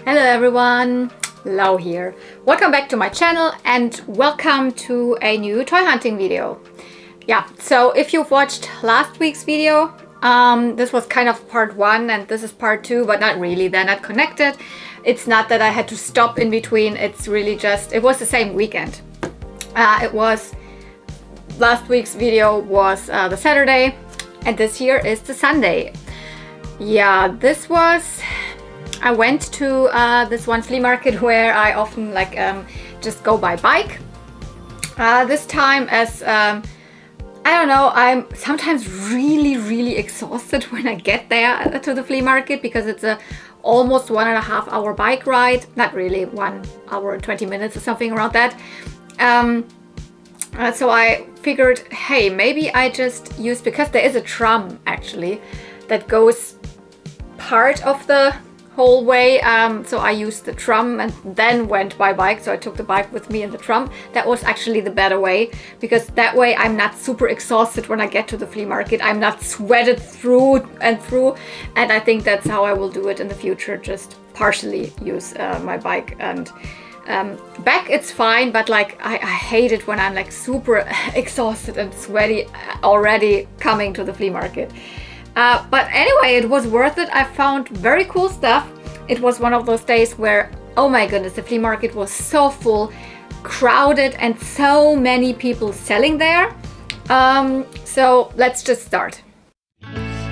Hello everyone, Lau here. Welcome back to my channel and welcome to a new toy hunting video. Yeah, so if you've watched last week's video, this was kind of part 1 and this is part 2, but not really, they're not connected. It's not that I had to stop in between, it's really just, it was the same weekend. Last week's video was the Saturday and this here is the Sunday. Yeah, I went to this one flea market where I often just go by bike. This time as, I don't know, I'm sometimes really exhausted when I get there to the flea market because it's a almost 1.5 hour bike ride. Not really, 1 hour and 20 minutes or something around that. So I figured, hey, maybe I just use, because there is a tram actually that goes part of the whole way, so I used the tram and then went by bike. So I took the bike with me in the tram. That was actually the better way, because that way I'm not super exhausted when I get to the flea market. I'm not sweated through, and I think that's how I will do it in the future, just partially use my bike. And back it's fine, but like I hate it when I'm like super exhausted and sweaty already coming to the flea market. But anyway, it was worth it. I found very cool stuff. It was one of those days where, oh my goodness, the flea market was so full, crowded, and so many people selling there. So let's just start.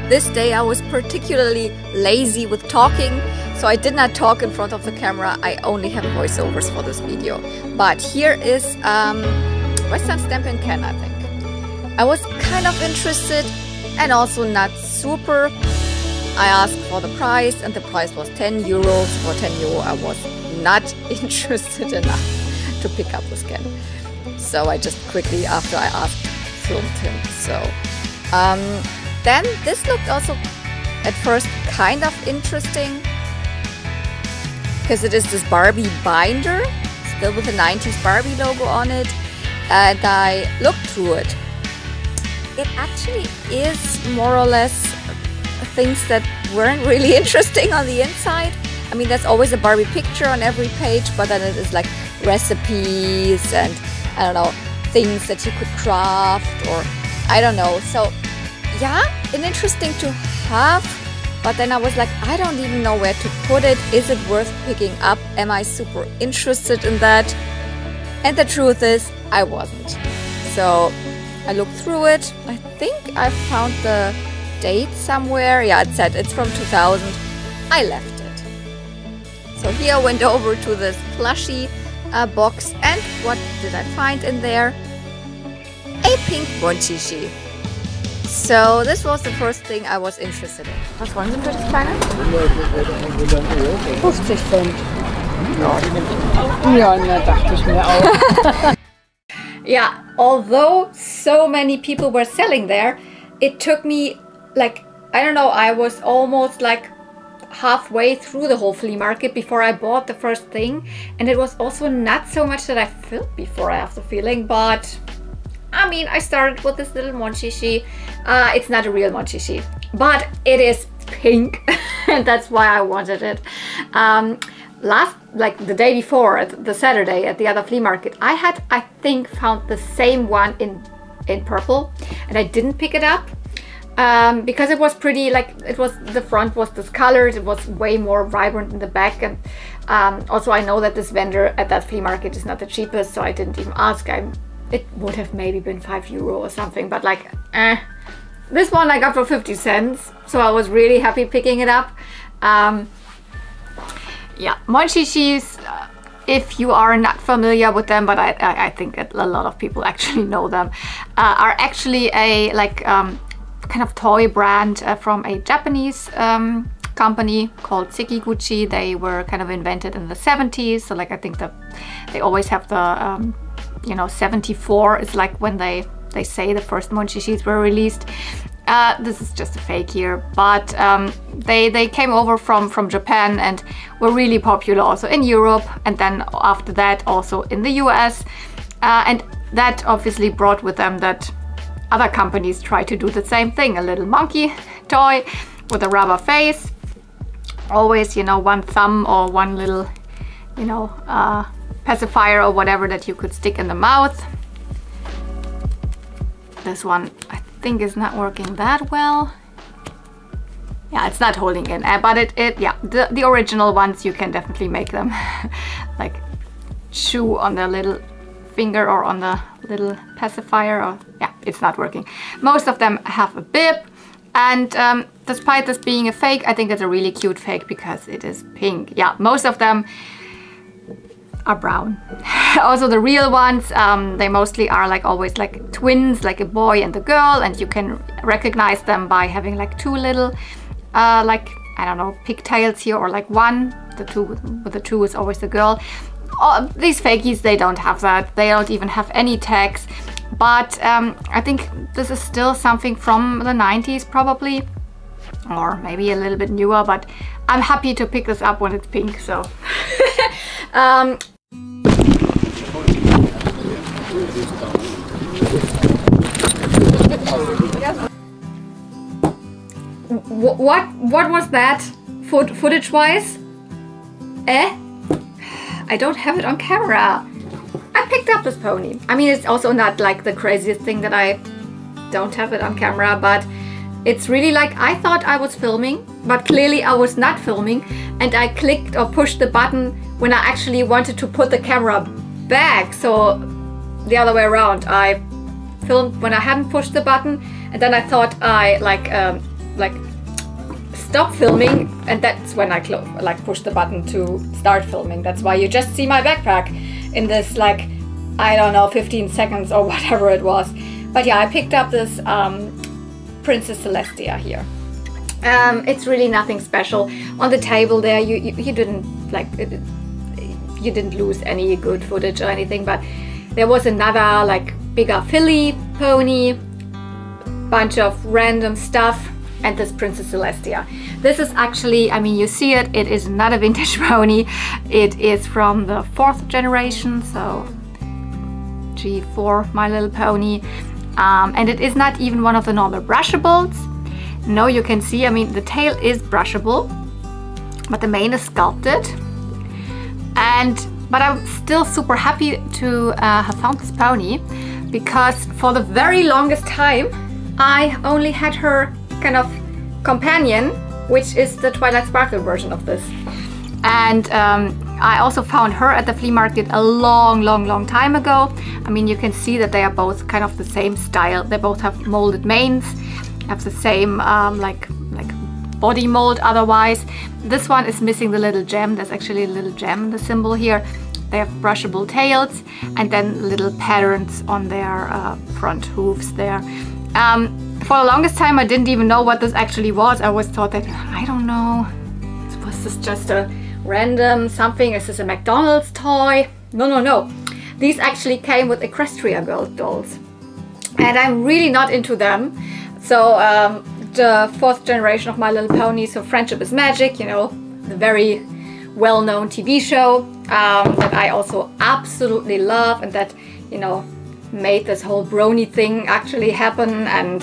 This day I was particularly lazy with talking, so I did not talk in front of the camera. I only have voiceovers for this video. But here is Western Stamp & Can, I think. I was kind of interested and also not super. I asked for the price and the price was 10 euros. For 10 euro I was not interested enough to pick up this can. So I just quickly, after I asked, filmed him. So then this looked also at first kind of interesting, because it is this Barbie binder, still with the 90s Barbie logo on it, and I looked through it. It actually is more or less things that weren't really interesting on the inside. I mean, there's always a Barbie picture on every page, but then it is like recipes and, I don't know, things that you could craft, or I don't know. So yeah, an interesting to have, but then I was like, I don't even know where to put it. Is it worth picking up? Am I super interested in that? And the truth is, I wasn't. So I looked through it. I think I found the date somewhere. Yeah, it said it's from 2000. I left it. So here I went over to this plushie box, and what did I find in there? A pink Monchichi. So this was the first thing I was interested in. Was wollen Sie für das Kleine? 50 Cent. Ja, na, dachte ich mir auch. Yeah, although so many people were selling there, it took me like, I don't know, I was almost like halfway through the whole flea market before I bought the first thing. And it was also not so much that I felt before, I have the feeling, but I mean, I started with this little Monchichi. It's not a real Monchichi, but it is pink and that's why I wanted it. The day before, the Saturday at the other flea market, I think found the same one in purple, and I didn't pick it up because it was pretty, like, the front was discolored, it was way more vibrant in the back, and also I know that this vendor at that flea market is not the cheapest, so I didn't even ask. It would have maybe been 5 euro or something, but like, this one I got for 50 cents, so I was really happy picking it up. Yeah, Monchichis, if you are not familiar with them, but I think a lot of people actually know them, are actually a kind of toy brand from a Japanese company called Sekiguchi. They were kind of invented in the 70s, so like I think that they always have the you know, 74 is like when they say the first Monchichis were released. This is just a fake here, but they came over from Japan and were really popular also in Europe, and then after that also in the US, and that obviously brought with them that other companies try to do the same thing, a little monkey toy with a rubber face. always, you know, one thumb or one little, you know, pacifier or whatever that you could stick in the mouth. This one I think is not working that well. Yeah, it's not holding in, but yeah, the original ones, you can definitely make them like chew on the little finger or on the little pacifier, or yeah, it's not working. Most of them have a bib, and despite this being a fake, I think it's a really cute fake because it is pink. Yeah, most of them are brown. Also the real ones, they mostly are like always like twins, like a boy and a girl, and you can recognize them by having like two little like, I don't know, pigtails here, or like one. The two with the two is always the girl. These fakies, they don't have that. They don't even have any tags. But I think this is still something from the 90s probably, or maybe a little bit newer, but I'm happy to pick this up when it's pink, so. What was that footage-wise? I don't have it on camera. I picked up this pony. I mean, it's also not like the craziest thing that I don't have it on camera, but it's really like, I thought I was filming, but clearly I was not filming, and I clicked or pushed the button when I actually wanted to put the camera back. So the other way around, I filmed when I hadn't pushed the button, and then I thought I like stop filming, and that's when I push the button to start filming. That's why you just see my backpack in this, like, I don't know, 15 seconds or whatever it was. But yeah, I picked up this Princess Celestia here. It's really nothing special. On the table there, you didn't like you didn't lose any good footage or anything, but there was another like bigger Flea pony, bunch of random stuff, and this Princess Celestia. This is actually, I mean, you see it, it is not a vintage pony. It is from the 4th generation, so G4, My Little Pony. And it is not even one of the normal brushables. No, you can see, I mean, the tail is brushable, but the mane is sculpted. But I'm still super happy to have found this pony, because for the very longest time, I only had her kind of companion, which is the Twilight Sparkle version of this. And I also found her at the flea market a long time ago. I mean, you can see that they are both kind of the same style. They both have molded manes, have the same like body mold otherwise. This one is missing the little gem. There's actually a little gem in the symbol here. They have brushable tails and then little patterns on their front hooves there. For the longest time, I didn't even know what this actually was. I always thought that, I don't know, was this just a random something? Is this a McDonald's toy? No. These actually came with Equestria Girl dolls, and I'm really not into them. So the 4th generation of My Little Pony, so Friendship is Magic, you know, the very well-known TV show that I also absolutely love, and that, you know, made this whole brony thing actually happen, and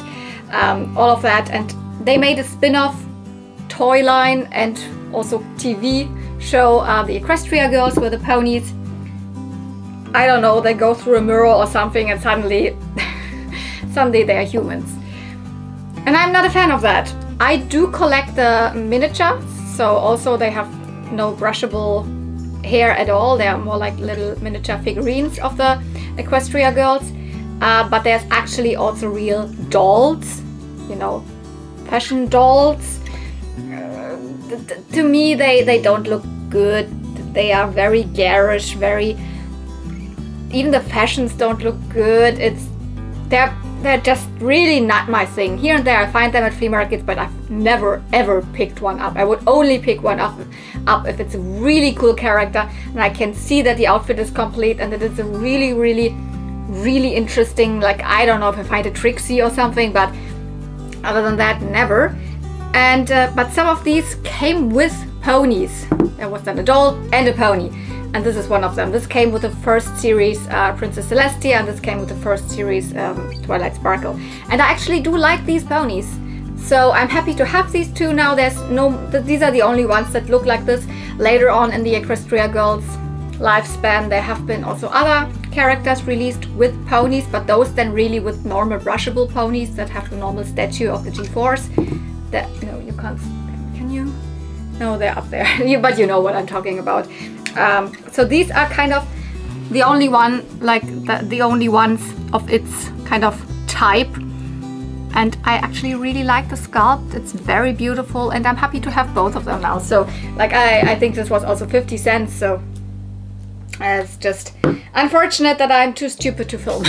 all of that. And they made a spin-off toy line and also TV show, the Equestria Girls with the ponies. I don't know, they go through a mirror or something and suddenly they are humans. And I'm not a fan of that. I do collect the miniatures, so also they have no brushable hair at all. They are more like little miniature figurines of the Equestria Girls. But there's actually also real dolls, you know, fashion dolls. To me, they don't look good. They are very garish, even the fashions don't look good. They're just really not my thing. Here and there I find them at flea markets, but I've never ever picked one up. I would only pick one up if it's a really cool character and I can see that the outfit is complete and that it's a really interesting, like, I don't know if I find a Trixie or something, but other than that, never. And but some of these came with ponies. There was then a doll and a pony, and this is one of them. This came with the first series Princess Celestia, and this came with the first series Twilight Sparkle. And I actually do like these ponies. So I'm happy to have these two now. These are the only ones that look like this. Later on in the Equestria Girls lifespan, there have been also other characters released with ponies, but those then really with normal brushable ponies that have the normal statue of the G-force. That, you know, you can't, can you? No, they're up there, but you know what I'm talking about. So these are kind of the only one, like the only ones of its kind of type. And I actually really like the sculpt. It's very beautiful, and I'm happy to have both of them now. So like I think this was also 50 cents, so it's just unfortunate that I'm too stupid to film.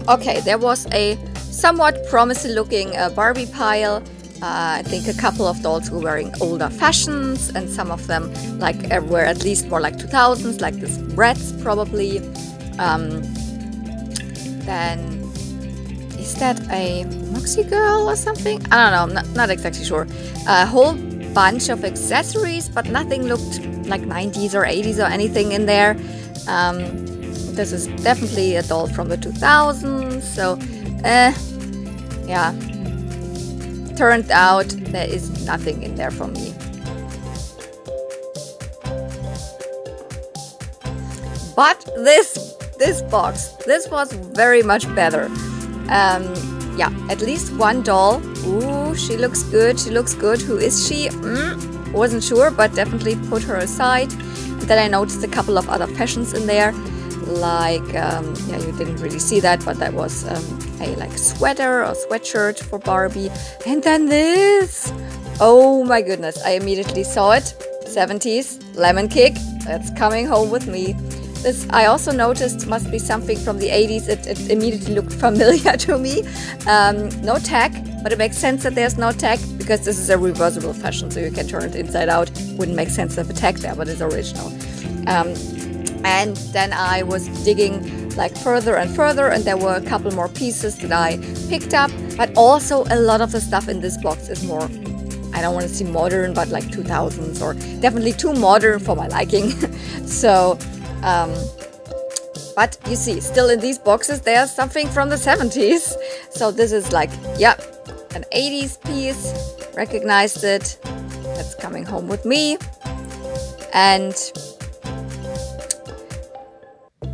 Okay, there was a somewhat promising looking Barbie pile. I think a couple of dolls were wearing older fashions, and some of them like were at least more like 2000s, like this Bratz probably. Then is that a Moxie girl or something? I don't know, not exactly sure. A whole bunch of accessories, but nothing looked like 90s or 80s or anything in there. This is definitely a doll from the 2000s, so yeah. Turned out there is nothing in there for me. But this box, this was very much better. Yeah, at least one doll. Ooh, she looks good, she looks good. Who is she? Wasn't sure, but definitely put her aside. And then I noticed a couple of other fashions in there. Like, yeah, you didn't really see that, but that was a like sweater or sweatshirt for Barbie. And then this! Oh my goodness, I immediately saw it. 70s, lemon kick, that's coming home with me. This I also noticed must be something from the 80s. It immediately looked familiar to me. No tag, but it makes sense that there's no tag because this is a reversible fashion, so you can turn it inside out. Wouldn't make sense to have a tag there, but it's original. And then I was digging like further and further, and there were a couple more pieces that I picked up. But also a lot of the stuff in this box is more, I don't want to say modern, but like 2000s, or definitely too modern for my liking. So. But you see, still in these boxes there's something from the 70s. So this is like, yeah, an 80s piece. Recognized it. That's coming home with me. And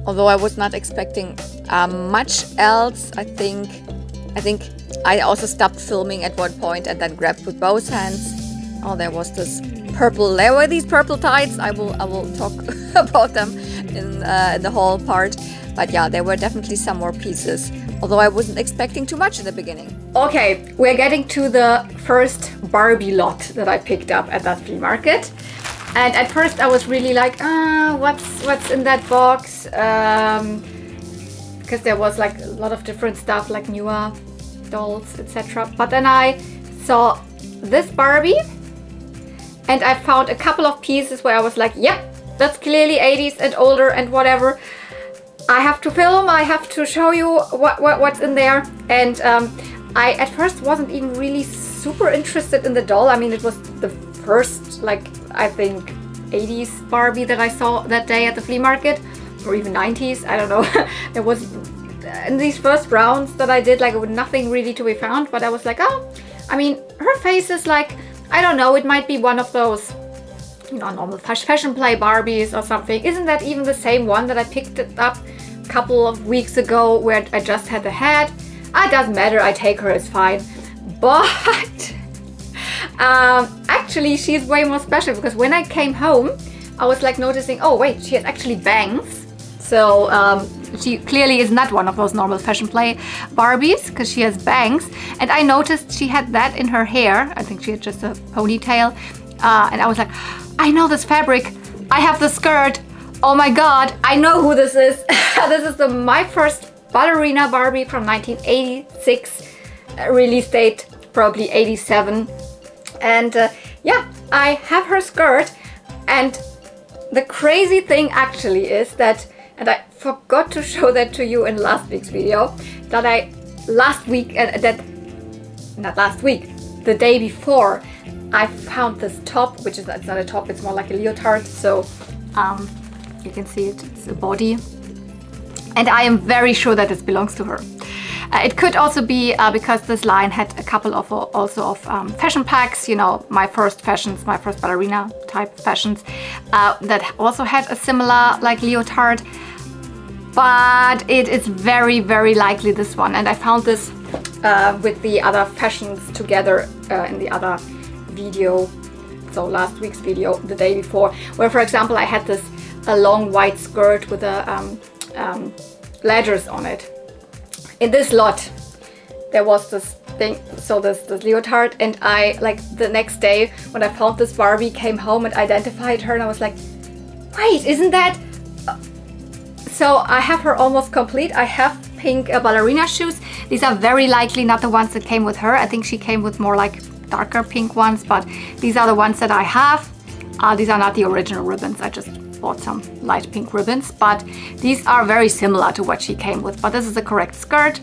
although I was not expecting much else, I think I also stopped filming at one point and then grabbed with both hands. Oh, there was this purple. There were these purple tights. I will talk about them in the haul part. But yeah, there were definitely some more pieces, although I wasn't expecting too much in the beginning. Okay, we're getting to the first Barbie lot that I picked up at that flea market. And at first I was really like, what's in that box? Because there was like a lot of different stuff, like newer dolls, etc. But then I saw this Barbie, and I found a couple of pieces where I was like, yep, that's clearly 80s and older and whatever. I have to film, I have to show you what's in there. And I at first wasn't even really super interested in the doll. I mean, it was the first, like, I think 80s Barbie that I saw that day at the flea market, or even 90s, I don't know. There was, in these first rounds that I did, like, nothing really to be found, but I was like, oh, I mean, her face is like, I don't know, it might be one of those, you know, normal fashion play Barbies or something. Isn't that even the same one that I picked it up a couple of weeks ago where I just had the head? It doesn't matter, I take her, it's fine. But actually she's way more special, because when I came home I was like noticing, oh wait, she has actually bangs. So she clearly is not one of those normal fashion play Barbies, because she has bangs. And I noticed she had that in her hair. I think she had just a ponytail. And I was like, I know this fabric. I have the skirt. Oh my god, I know who this is. This is my first ballerina Barbie from 1986. Release date probably 87. And yeah, I have her skirt. And the crazy thing actually is that, and I forgot to show that to you in last week's video, that the day before, I found this top, which is, it's not a top, it's more like a leotard. So you can see it, it's a body. And I am very sure that this belongs to her. It could also be because this line had a couple of fashion packs, you know, my first fashions, my first ballerina type fashions, that also had a similar like leotard. But it is very, very likely this one. And I found this with the other fashions together in the other video. So last week's video, the day before, where for example I had this a long white skirt with a ledgers on it. In this lot there was this thing, so this leotard, and I, like, the next day when I found this Barbie, came home and identified her, and I was like, wait, isn't that... So I have her almost complete. I have pink ballerina shoes. These are very likely not the ones that came with her. I think she came with more like darker pink ones, but these are the ones that I have. These are not the original ribbons. I just bought some light pink ribbons, but these are very similar to what she came with. But this is the correct skirt.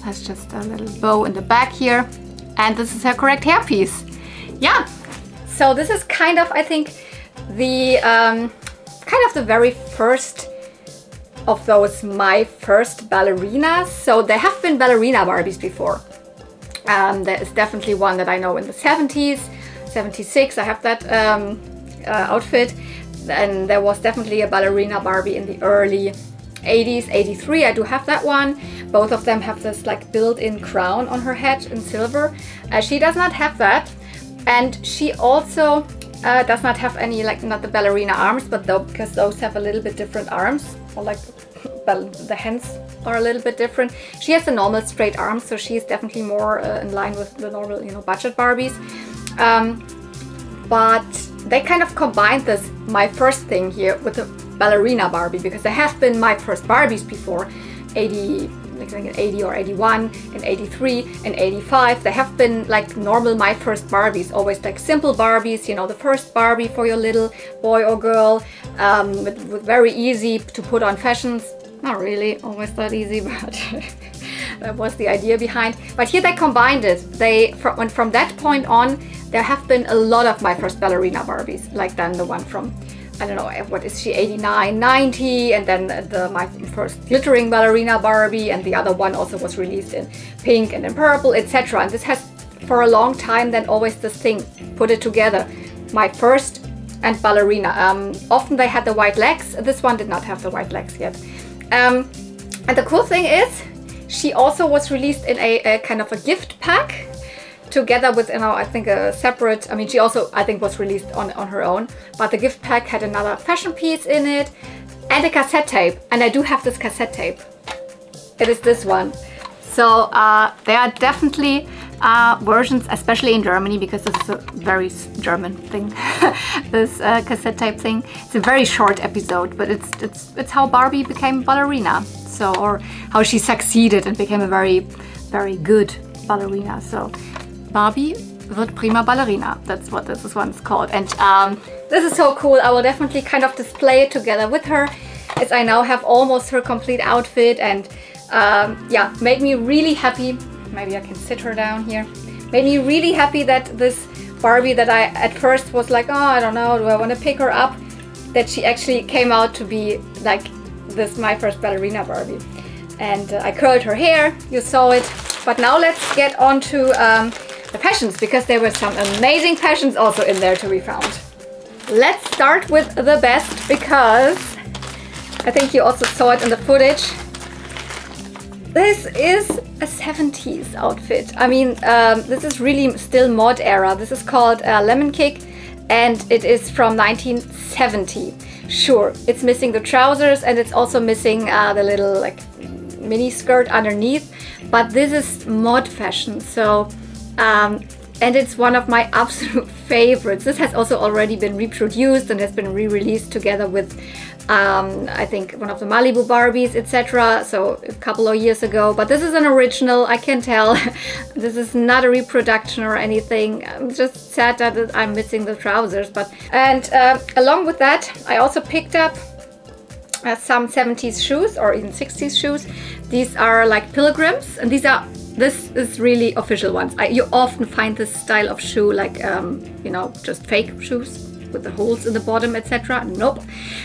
That's just a little bow in the back here. And this is her correct hairpiece. Yeah, so this is kind of, I think, the the very first of those my first ballerinas. So there have been ballerina Barbies before. There is definitely one that I know in the 70s, 76, I have that outfit. And there was definitely a ballerina Barbie in the early 80s, 83, I do have that one. Both of them have this like built-in crown on her head in silver. She does not have that. And she also does not have any, like, not the ballerina arms, but though, because those have a little bit different arms, or like the hands are a little bit different. She has the normal straight arms, so she is definitely more in line with the normal, you know, budget Barbies. But they kind of combined this, my first thing here, with the ballerina Barbie, because there have been my first Barbies before, 80, I think in 80 or 81, in 83, and 85. They have been like normal my first Barbies, always like simple Barbies, you know, the first Barbie for your little boy or girl, with very easy to put on fashions. Not really always that easy, but that was the idea behind. But here they combined it. They, from that point on, there have been a lot of my first ballerina Barbies, like then the one from, I don't know, what is she, 89, 90, and then my first glittering ballerina Barbie, and the other one also was released in pink and in purple, etc. And this has for a long time then always this thing, put it together, my first and ballerina. Often they had the white legs. This one did not have the white legs yet. And the cool thing is, she also was released in a kind of a gift pack, together with, you know, I think a separate, I mean, she also, I think, was released on her own, but the gift pack had another fashion piece in it and a cassette tape. And I do have this cassette tape. It is this one. So there are definitely versions, especially in Germany, because this is a very German thing, this cassette tape thing. It's a very short episode, but it's how Barbie became ballerina. So, or how she succeeded and became a very, very good ballerina. So Barbie wird prima ballerina. That's what this one's called. And this is so cool. I will definitely kind of display it together with her, as I now have almost her complete outfit. And yeah, made me really happy. Maybe I can sit her down here. Made me really happy that this Barbie that I at first was like, oh, I don't know, do I want to pick her up? That she actually came out to be like this, my first ballerina Barbie. And I curled her hair, you saw it. But now let's get on to the fashions, because there were some amazing fashions also in there to be found. Let's start with the best, because I think you also saw it in the footage. This is a 70s outfit. I mean, this is really still mod era. This is called Lemon Kick, and it is from 1970. Sure, it's missing the trousers, and it's also missing the little like mini skirt underneath, but this is mod fashion. So and it's one of my absolute favorites. This has also already been reproduced and has been re-released together with I think one of the Malibu Barbies, etc. So a couple of years ago, but this is an original, I can tell. This is not a reproduction or anything. I'm just sad that I'm missing the trousers. But and along with that, I also picked up some 70s shoes, or even 60s shoes. These are like pilgrims, and this is really official ones. You often find this style of shoe like you know, just fake shoes with the holes in the bottom, etc. Nope.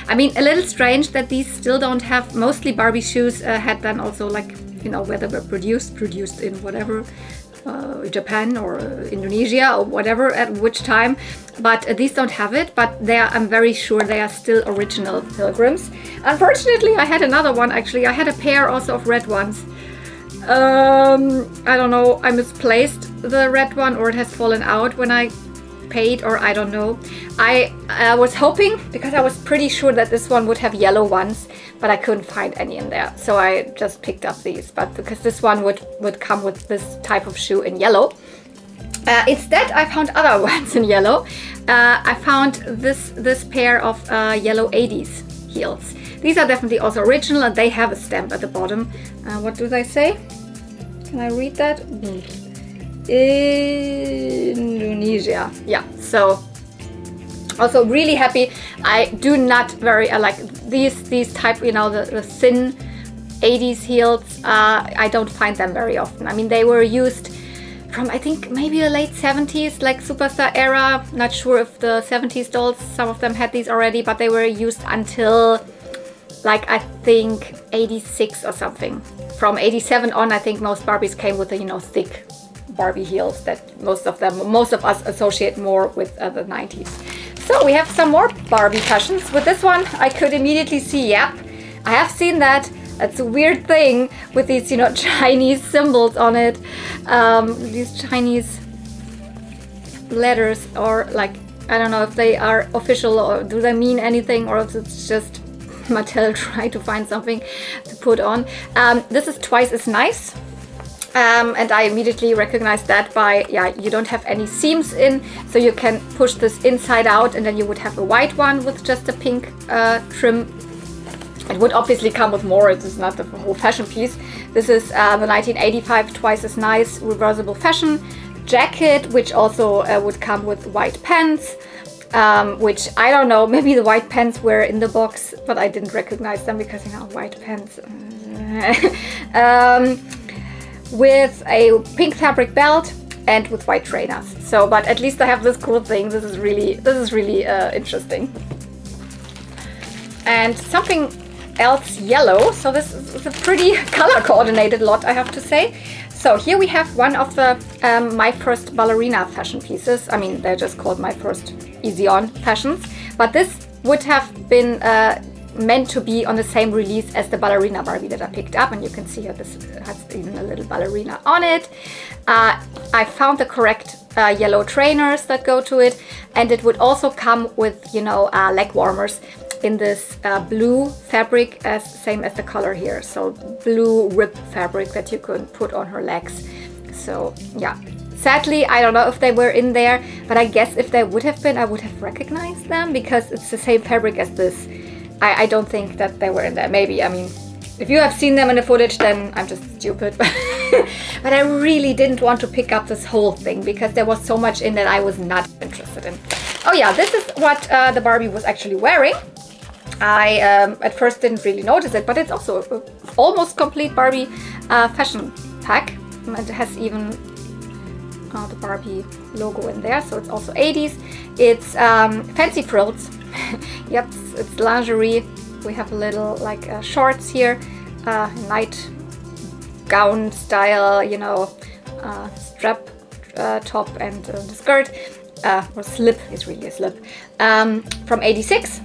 I mean, a little strange that these still don't have, mostly Barbie shoes had then also like you know, where they were produced in whatever, Japan or Indonesia or whatever, at which time. But these don't have it, but I'm very sure they are still original pilgrims. Unfortunately, I had another one actually. I had a pair also of red ones. I don't know, I misplaced the red one, or it has fallen out when I paid, or I don't know. I was hoping, because I was pretty sure that this one would have yellow ones, but I couldn't find any in there, so I just picked up these. But because this one would come with this type of shoe in yellow, instead I found other ones in yellow. I found this pair of yellow 80s heels. These are definitely also original, and they have a stamp at the bottom. What do they say? Can I read that? Indonesia. Yeah, so also really happy. I do not I like these type, you know, the thin 80s heels. I don't find them very often. I mean, they were used from, I think, maybe the late 70s, like Superstar era. Not sure if the 70s dolls, some of them had these already, but they were used until, like, I think 86 or something. From 87 on, I think most Barbies came with the, you know, thick Barbie heels that most of us associate more with the 90s. So we have some more Barbie fashions. With this one, I could immediately see, yep, I have seen that. That's a weird thing with these, you know, Chinese symbols on it. These Chinese letters, or like, I don't know if they are official or do they mean anything, or if it's just Mattel trying to find something to put on. This is twice as nice. And I immediately recognized that by, yeah, you don't have any seams in, so you can push this inside out, and then you would have a white one with just a pink trim. It would obviously come with more, it is not the whole fashion piece. This is the 1985 twice as nice reversible fashion jacket, which also would come with white pants, which I don't know, maybe the white pants were in the box, but I didn't recognize them because, you know, white pants. With a pink fabric belt and with white trainers. So, but at least I have this cool thing. This is really interesting. And something else yellow. So this is a pretty color coordinated lot, I have to say. So here we have one of the my first ballerina fashion pieces. I mean, they're just called my first easy on fashions, but this would have been meant to be on the same release as the ballerina Barbie that I picked up, and you can see here this has even a little ballerina on it. I found the correct yellow trainers that go to it, and it would also come with, you know, leg warmers in this blue fabric, same as the color here, so blue rib fabric that you can put on her legs. So yeah, sadly I don't know if they were in there, but I guess if they would have been, I would have recognized them because it's the same fabric as this. I don't think that they were in there. Maybe, I mean, if you have seen them in the footage, then I'm just stupid. But I really didn't want to pick up this whole thing because there was so much in that I was not interested in. Oh yeah, this is what the Barbie was actually wearing. I at first didn't really notice it, but it's also an almost complete Barbie fashion pack. It has even the Barbie logo in there, so it's also 80s. It's fancy frills. Yep, it's lingerie. We have a little like shorts here, night gown style, you know, strap top and the skirt, or slip, is really a slip, from 86.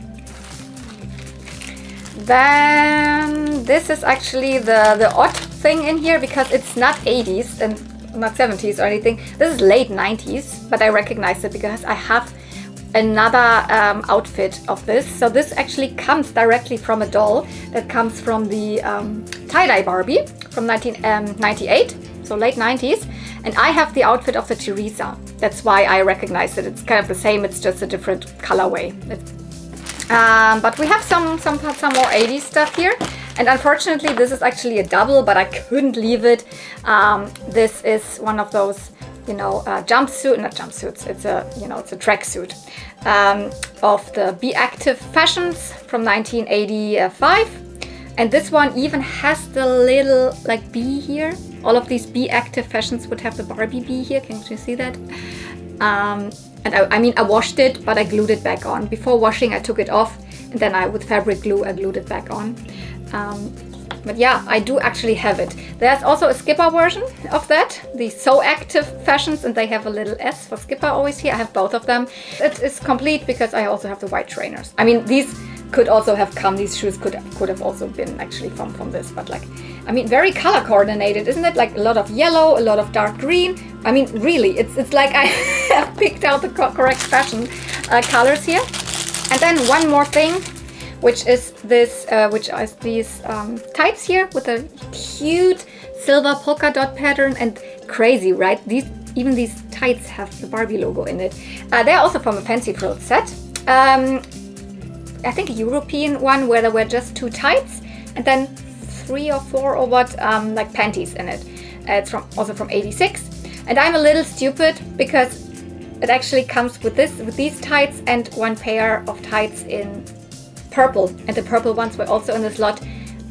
Then this is actually the odd thing in here because it's not 80s and not 70s or anything. This is late 90s, but I recognize it because I have another outfit of this. So this actually comes directly from a doll that comes from the tie-dye Barbie from 1998, so late 90s, and I have the outfit of the Teresa. That's why I recognize it. It's kind of the same, it's just a different colorway. But we have some more 80s stuff here, and unfortunately this is actually a double, but I couldn't leave it. This is one of those, you know, jumpsuit, not jumpsuits, it's a, you know, it's a tracksuit of the Be Active fashions from 1985. And this one even has the little like bee here. All of these Be Active fashions would have the Barbie bee here. Can you see that? And I mean, I washed it, but I glued it back on. Before washing, I took it off, and then with fabric glue, I glued it back on. But yeah, I do actually have it. There's also a Skipper version of that, the So Active fashions, and they have a little S for Skipper always here. I have both of them. It is complete because I also have the white trainers. I mean, these could also have come, these shoes could have also been actually from this, but like, I mean, very color coordinated, isn't it? Like a lot of yellow, a lot of dark green. I mean, really, it's like I have picked out the correct fashion colors here. And then one more thing, which is this, these tights here with a cute silver polka dot pattern, and crazy, right? Even these tights have the Barbie logo in it. They're also from a Fancy Frill set. I think a European one where there were just 2 tights and then 3 or 4 or what, like panties in it. It's also from '86. And I'm a little stupid because it actually comes with these tights and 1 pair of tights in purple, and the purple ones were also in this lot.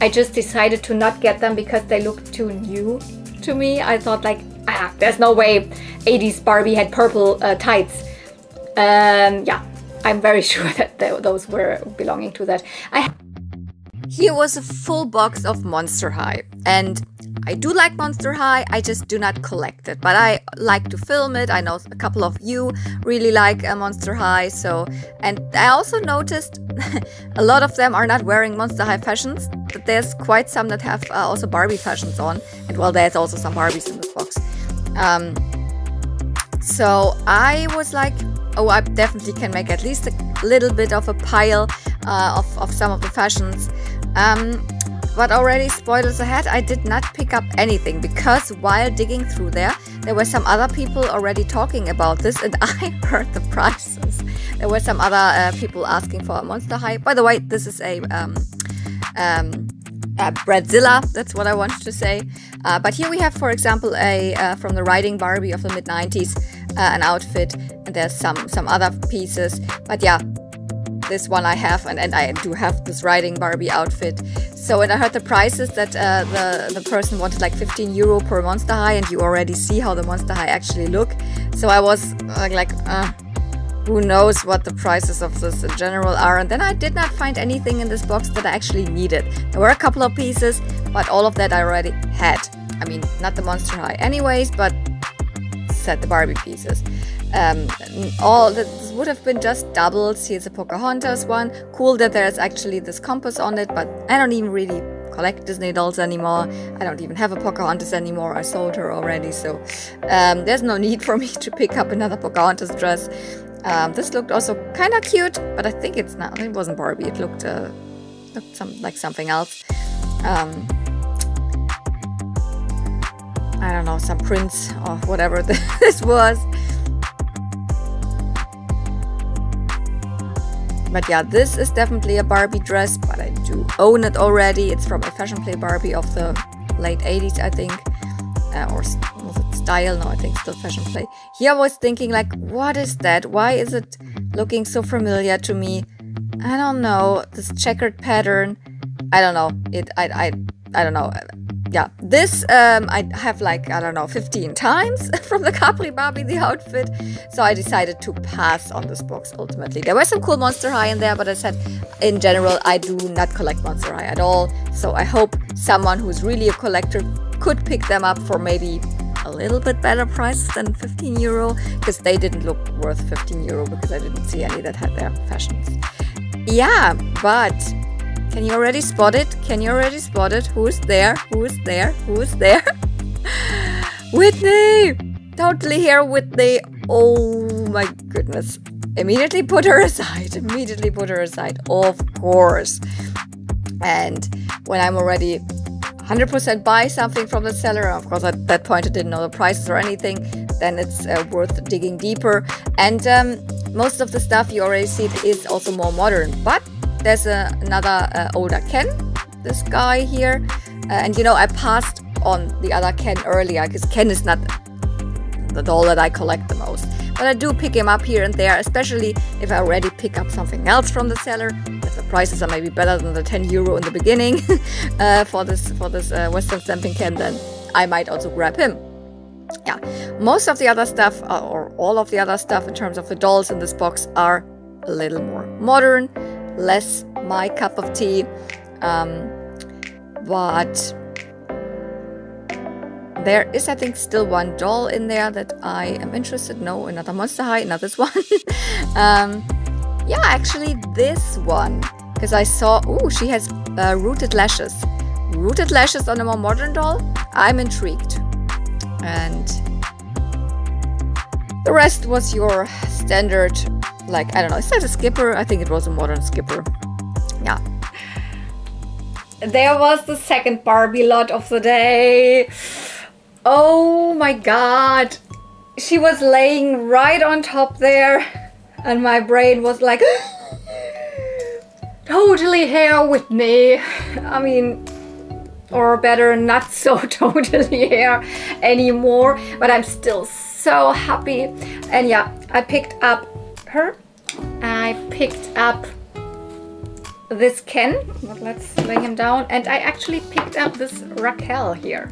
I just decided to not get them because they looked too new to me. I thought like, there's no way 80s Barbie had purple tights. Yeah, I'm very sure that those were belonging to that. Here was a full box of Monster High, and I do like Monster High, I just do not collect it, but I like to film it. I know a couple of you really like Monster High, and I also noticed a lot of them are not wearing Monster High fashions, but there's quite some that have also Barbie fashions on, and well, there's also some Barbies in this box. So I was like, oh, I definitely can make at least a little bit of a pile of some of the fashions. But already, spoilers ahead, I did not pick up anything because while digging through there were some other people already talking about this, and I heard the prices. There were some other people asking for a Monster High. By the way, this is a Bradzilla, that's what I wanted to say. But here we have, for example, from the Riding Barbie of the mid-90s, an outfit, and there's some other pieces. But yeah, this one I have, and I do have this Riding Barbie outfit. So, and I heard the prices that the person wanted like 15 euro per Monster High, and you already see how the Monster High actually look. So I was like, who knows what the prices of this in general are. And then I did not find anything in this box that I actually needed. There were a couple of pieces, but all of that I already had. I mean, not the Monster High anyways, but the Barbie pieces. All this would have been just doubles. Here's a Pocahontas one. Cool that there's actually this compass on it, but I don't even really collect Disney dolls anymore. I don't even have a Pocahontas anymore. I sold her already, so there's no need for me to pick up another Pocahontas dress. This looked also kind of cute, but I think it wasn't Barbie. It looked like something else. I don't know, some prince or whatever this was. But yeah, this is definitely a Barbie dress, but I do own it already. It's from a Fashion Play Barbie of the late 80s, I think. Or was it Style? No, I think still Fashion Play. Here I was thinking like, what is that? Why is it looking so familiar to me? I don't know. This checkered pattern. I don't know. I don't know. Yeah, this I have like, I don't know, 15 times from the Capri Barbie, the outfit. So I decided to pass on this box ultimately. There were some cool Monster High in there, but I said, in general, I do not collect Monster High at all. So I hope someone who's really a collector could pick them up for maybe a little bit better price than 15 euro, because they didn't look worth 15 euro because I didn't see any that had their fashions. Yeah, but can you already spot it? Can you already spot it? Who's there? Who's there? Who's there? Whitney! Totally here, Whitney. Oh my goodness. Immediately put her aside. Immediately put her aside. Of course. And when I'm already 100% buy something from the seller, of course at that point I didn't know the prices or anything, then it's worth digging deeper. And most of the stuff you already see is also more modern. But there's another older Ken, this guy here. And you know, I passed on the other Ken earlier because Ken is not the doll that I collect the most. But I do pick him up here and there, especially if I already pick up something else from the seller. If the prices are maybe better than the 10 euro in the beginning for this Western stamping Ken, then I might also grab him. Yeah, most of the other stuff, or all of the other stuff in terms of the dolls in this box, are a little more modern, less my cup of tea. but there is, I think, still one doll in there that I am interested. No, another Monster High, not this one. Yeah, actually this one, because I saw, oh, she has rooted lashes. Rooted lashes on a more modern doll. I'm intrigued. And the rest was your standard, like, I don't know, is that a skipper? I think it was a modern skipper. Yeah. There was the second Barbie lot of the day. Oh my god. She was laying right on top there. And my brain was like, totally hair Whitney. I mean, or better, not so totally hair anymore. But I'm still so happy. And yeah, I picked up her. I picked up this Ken. But let's lay him down. And I actually picked up this Raquel here.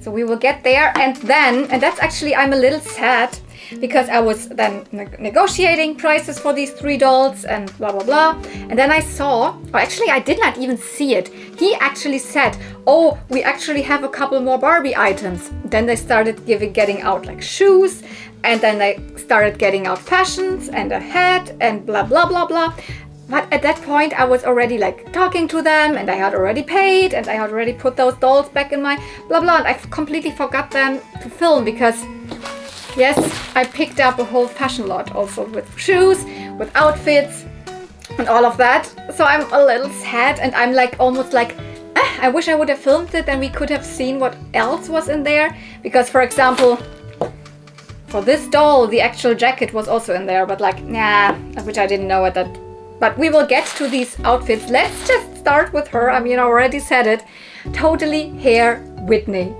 So we will get there. And then, and that's actually, I'm a little sad, because I was then negotiating prices for these 3 dolls and blah blah blah, and then I saw, or actually I did not even see it, he actually said, oh, we actually have a couple more Barbie items. Then they started getting out like shoes, and then they started getting out fashions and a hat and blah blah blah blah. But at that point I was already like talking to them, and I had already paid, and I had already put those dolls back in my blah blah, and I completely forgot then to film, because yes, I picked up a whole fashion lot also with shoes, with outfits and all of that. So I'm a little sad, and I'm like almost like, I wish I would have filmed it and we could have seen what else was in there. Because for example, for this doll, the actual jacket was also in there, but like, nah, which I didn't know at that. But we will get to these outfits. Let's just start with her. I mean, I already said it. Totally hair Whitney.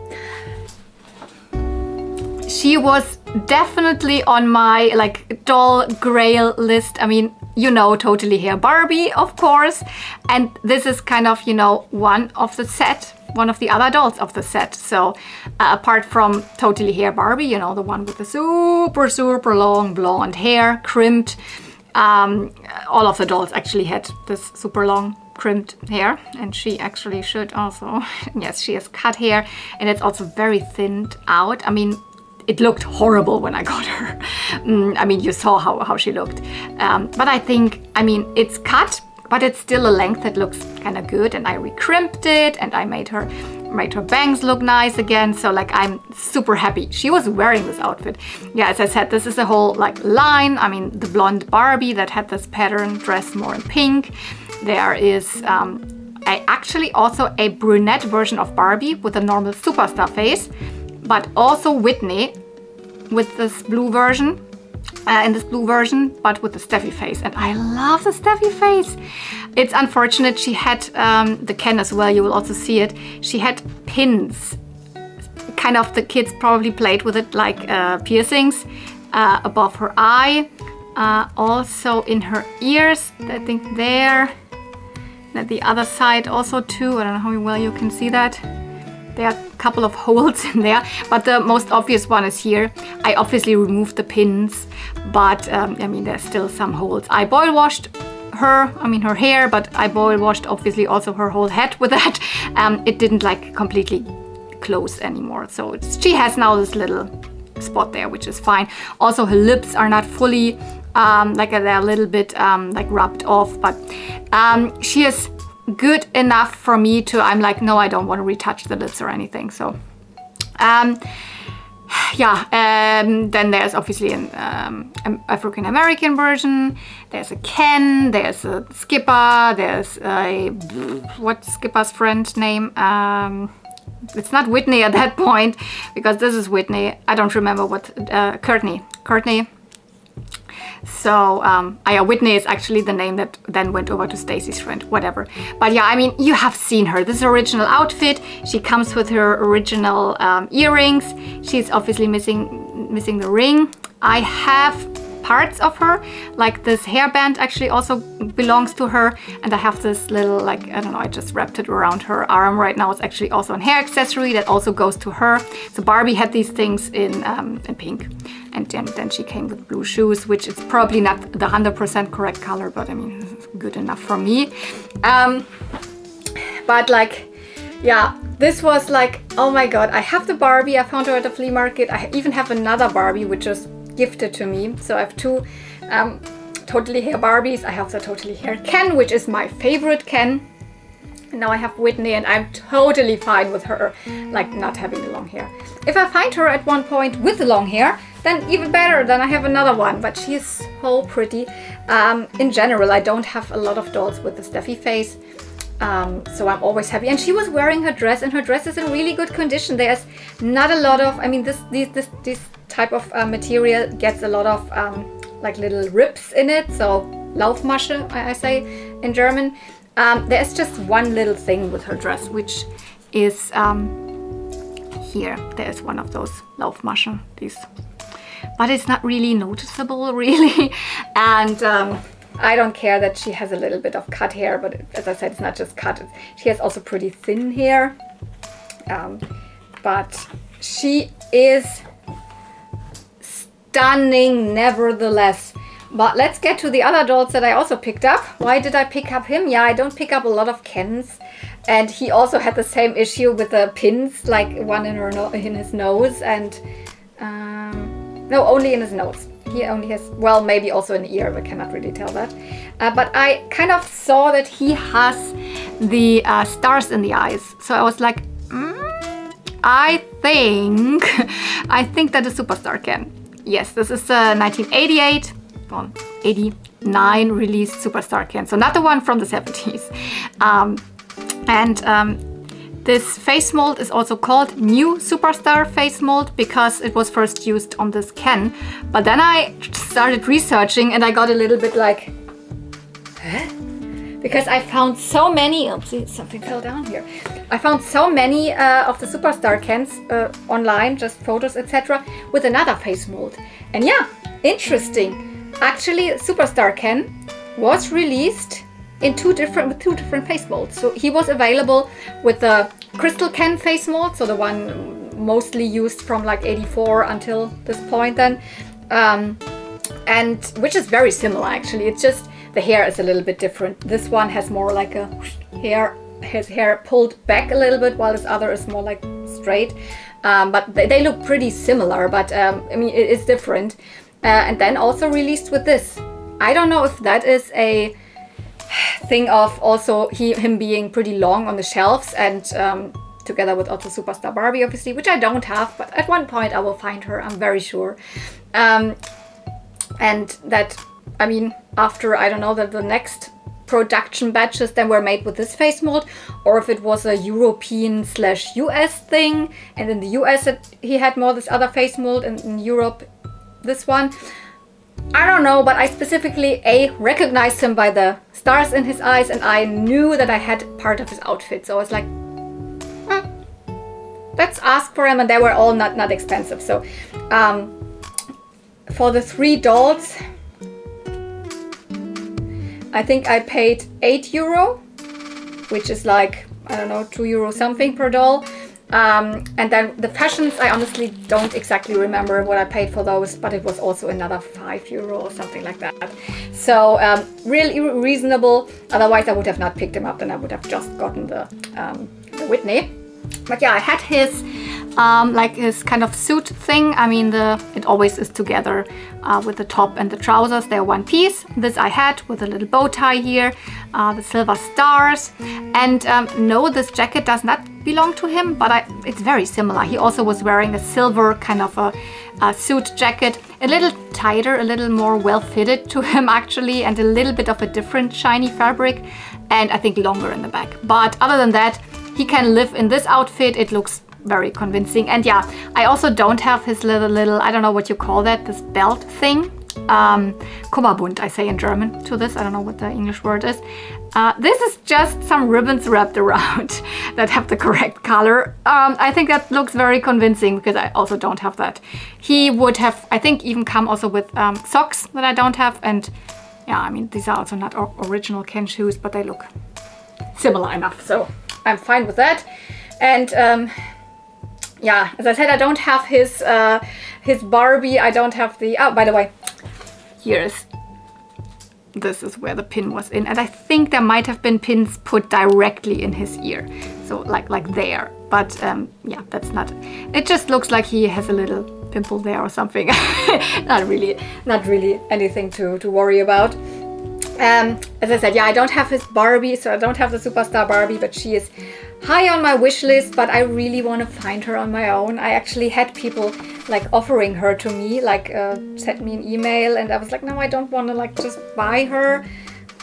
She was definitely on my like doll grail list. I mean, you know, totally hair Barbie, of course. And this is kind of, you know, one of the set, one of the other dolls of the set. So apart from totally hair Barbie, you know, the one with the super long blonde hair, crimped. All of the dolls actually had this super long crimped hair, and she actually should also. Yes, she has cut hair, and it's also very thinned out. I mean, it looked horrible when I got her. I mean, you saw how she looked. But I think, I mean, it's cut, but it's still a length that looks kind of good, and I re-crimped it, and I made her bangs look nice again. So like, I'm super happy. She was wearing this outfit. Yeah, as I said, this is a whole like line. I mean, the blonde Barbie that had this pattern dressed more in pink. There is actually also a brunette version of Barbie with a normal superstar face, but also Whitney with this blue version, in this blue version, but with the Steffi face. And I love the Steffi face. It's unfortunate she had the Ken as well, you will also see it. She had pins, kind of, the kids probably played with it like piercings above her eye, also in her ears, I think there, and at the other side also too. I don't know how well you can see that. There are a couple of holes in there, but the most obvious one is here. I obviously removed the pins, but I mean, there's still some holes. I boil washed her, I mean her hair, but I boil washed obviously also her whole head with that. It didn't like completely close anymore. So she has now this little spot there, which is fine. Also her lips are not fully, like they're a little bit like rubbed off, but she is good enough for me to, I'm like, no, I don't want to retouch the lips or anything. So yeah, then there's obviously an African-American version, there's a Ken, there's a Skipper, there's a, what's Skipper's friend name? It's not Whitney at that point, because this is Whitney. I don't remember what, Courtney. So Whitney is actually the name that then went over to Stacy's friend, whatever. But yeah, I mean, you have seen her. This original outfit. She comes with her original earrings. She's obviously missing the ring. I have parts of her, like this hairband actually also belongs to her, and I have this little, like, I don't know, I just wrapped it around her arm right now. It's actually also a hair accessory that also goes to her. So Barbie had these things in pink, and then she came with blue shoes, which is probably not the 100% correct color, but I mean, it's good enough for me. But like, yeah, this was like, oh my god, I have the Barbie, I found her at the flea market. I even have another Barbie which was gifted to me. So I have two totally hair Barbies. I have the totally hair Ken, which is my favorite Ken. And now I have Whitney, and I'm totally fine with her, like, not having the long hair. If I find her at one point with the long hair, then even better, then I have another one. But she is so pretty. In general, I don't have a lot of dolls with the Steffi face. So I'm always happy. And she was wearing her dress, and her dress is in really good condition. There's not a lot of, I mean, this type of material gets a lot of like little rips in it. So Laufmasche, I say in German. There's just one little thing with her dress, which is here. There's one of those Laufmasche, these, but it's not really noticeable, really. And I don't care that she has a little bit of cut hair, but as I said, it's not just cut. She has also pretty thin hair, but she is stunning nevertheless. But let's get to the other dolls that I also picked up. Why did I pick up him? Yeah, I don't pick up a lot of Kens. And he also had the same issue with the pins, like one in his nose, and no, only in his nose. He only has, well, maybe also an ear, but cannot really tell that. But I kind of saw that he has the stars in the eyes. So I was like, I think that is Superstar Ken. Yes, this is 1988. 89 released Superstar Ken, so not the one from the 70s. This face mold is also called New Superstar Face Mold because it was first used on this Ken. But then I started researching and I got a little bit like, huh? Because I found so many, oopsie, something fell down here. I found so many of the Superstar Kens online, just photos, etc., with another face mold. And yeah, interesting. Actually, Superstar Ken was released in two different face molds. So he was available with the Crystal Ken face mold, so the one mostly used from like 84 until this point then, and which is very similar actually. It's just the hair is a little bit different. This one has more like a hair, his hair pulled back a little bit, while this other is more like straight. But they look pretty similar, but I mean, it is different. And then also released with this. I don't know if that is a thing of also him being pretty long on the shelves, and together with also Superstar Barbie, obviously, which I don't have, but at one point I will find her, I'm very sure. And that, I mean, after, I don't know, that the next production batches then were made with this face mold, or if it was a European/US thing, and in the US he had more this other face mold, and in Europe this one. I don't know, but I specifically recognized him by the stars in his eyes, and I knew that I had part of his outfit, so I was like, let's ask for him. And they were all not expensive. So for the 3 dolls, I think I paid €8, which is like, I don't know, €2 something per doll. And then the fashions, I honestly don't exactly remember what I paid for those, but it was also another €5 or something like that. So really reasonable. Otherwise I would have not picked him up, and I would have just gotten the Whitney. But yeah, I had his like his kind of suit thing. I mean, it always is together with the top and the trousers. They're one piece. This I had with a little bow tie here, the silver stars. And no, this jacket does not belong to him, but it's very similar. He also was wearing a silver kind of a suit jacket, a little tighter, a little more well fitted to him actually, and a little bit of a different shiny fabric, and I think longer in the back. But other than that, he can live in this outfit. It looks very convincing. And yeah, I also don't have his little, I don't know what you call that, this belt thing. Kummerbund, I say in German to this. I don't know what the English word is. This is just some ribbons wrapped around that have the correct color. I think that looks very convincing because I also don't have that. He would have, I think, even come also with socks that I don't have. And yeah, I mean, these are also not original Ken shoes, but they look similar enough. So I'm fine with that. And yeah, as I said, I don't have his Barbie. I don't have the, oh, by the way, here's this is where the pin was in. And I think there might have been pins put directly in his ear. So like there. But yeah, that's not, it just looks like he has a little pimple there or something. not really anything to worry about. As I said, yeah, I don't have his Barbie, so I don't have the Superstar Barbie, but she is high on my wish list, but I really want to find her on my own. I actually had people like offering her to me, like sent me an email, and I was like, no, I don't want to like just buy her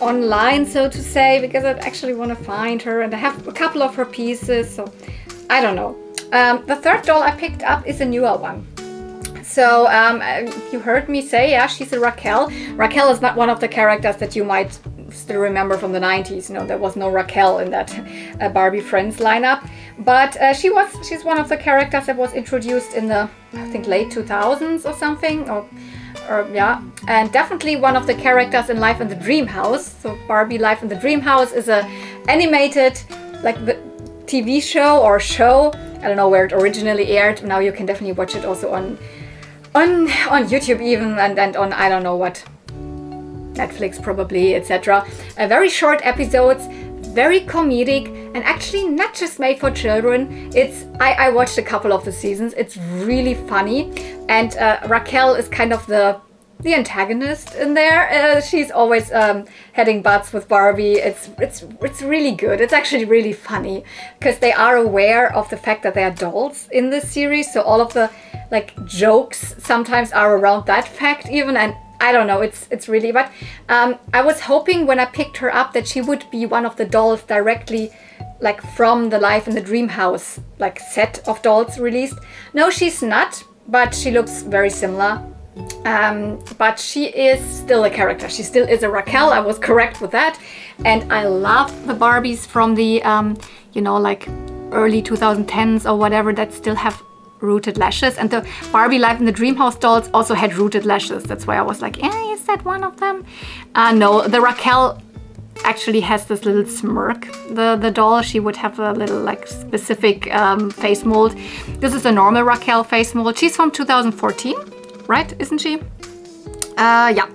online, so to say, because I actually want to find her, and I have a couple of her pieces, so I don't know. The third doll I picked up is a newer one. So you heard me say, yeah, she's a Raquel. Raquel is not one of the characters that you might still remember from the 90s. No, there was no Raquel in that Barbie Friends lineup. But she's one of the characters that was introduced in the, I think, late 2000s or something. Or yeah, and definitely one of the characters in Life in the Dream House. So Barbie Life in the Dream House is a animated like TV show or show. I don't know where it originally aired. Now you can definitely watch it also on YouTube even, and on I don't know what, Netflix probably, etc. Very short episodes, very comedic, and actually not just made for children. I watched a couple of the seasons. It's really funny, and Raquel is kind of the antagonist in there. She's always heading butts with Barbie. It's really good. It's actually really funny because they are aware of the fact that they are dolls in this series. So all of the like jokes sometimes are around that fact even, and I don't know, it's really, but I was hoping when I picked her up that she would be one of the dolls directly like from the Life in the Dream House like set of dolls released. No, she's not, but she looks very similar. But she is still a character. She still is a Raquel. I was correct with that. And I love the Barbies from the, you know, like early 2010s or whatever that still have rooted lashes. And the Barbie Life in the Dreamhouse dolls also had rooted lashes. That's why I was like, is that one of them? No, the Raquel actually has this little smirk. The doll, she would have a little like specific face mold. This is a normal Raquel face mold. She's from 2014. Right, isn't she? Yeah,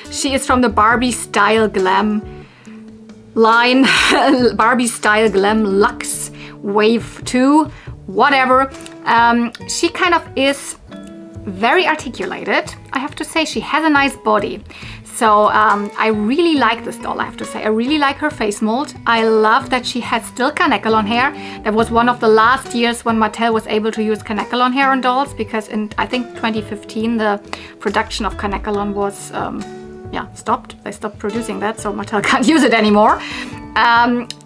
she is from the Barbie Style Glam line. Barbie Style Glam Luxe Wave 2, whatever. She kind of is very articulated. I have to say, she has a nice body. So I really like this doll, I have to say. I really like her face mold. I love that she has still Kanekalon hair. That was one of the last years when Mattel was able to use Kanekalon hair on dolls, because in, I think, 2015, the production of Kanekalon was, yeah, stopped. They stopped producing that, so Mattel can't use it anymore.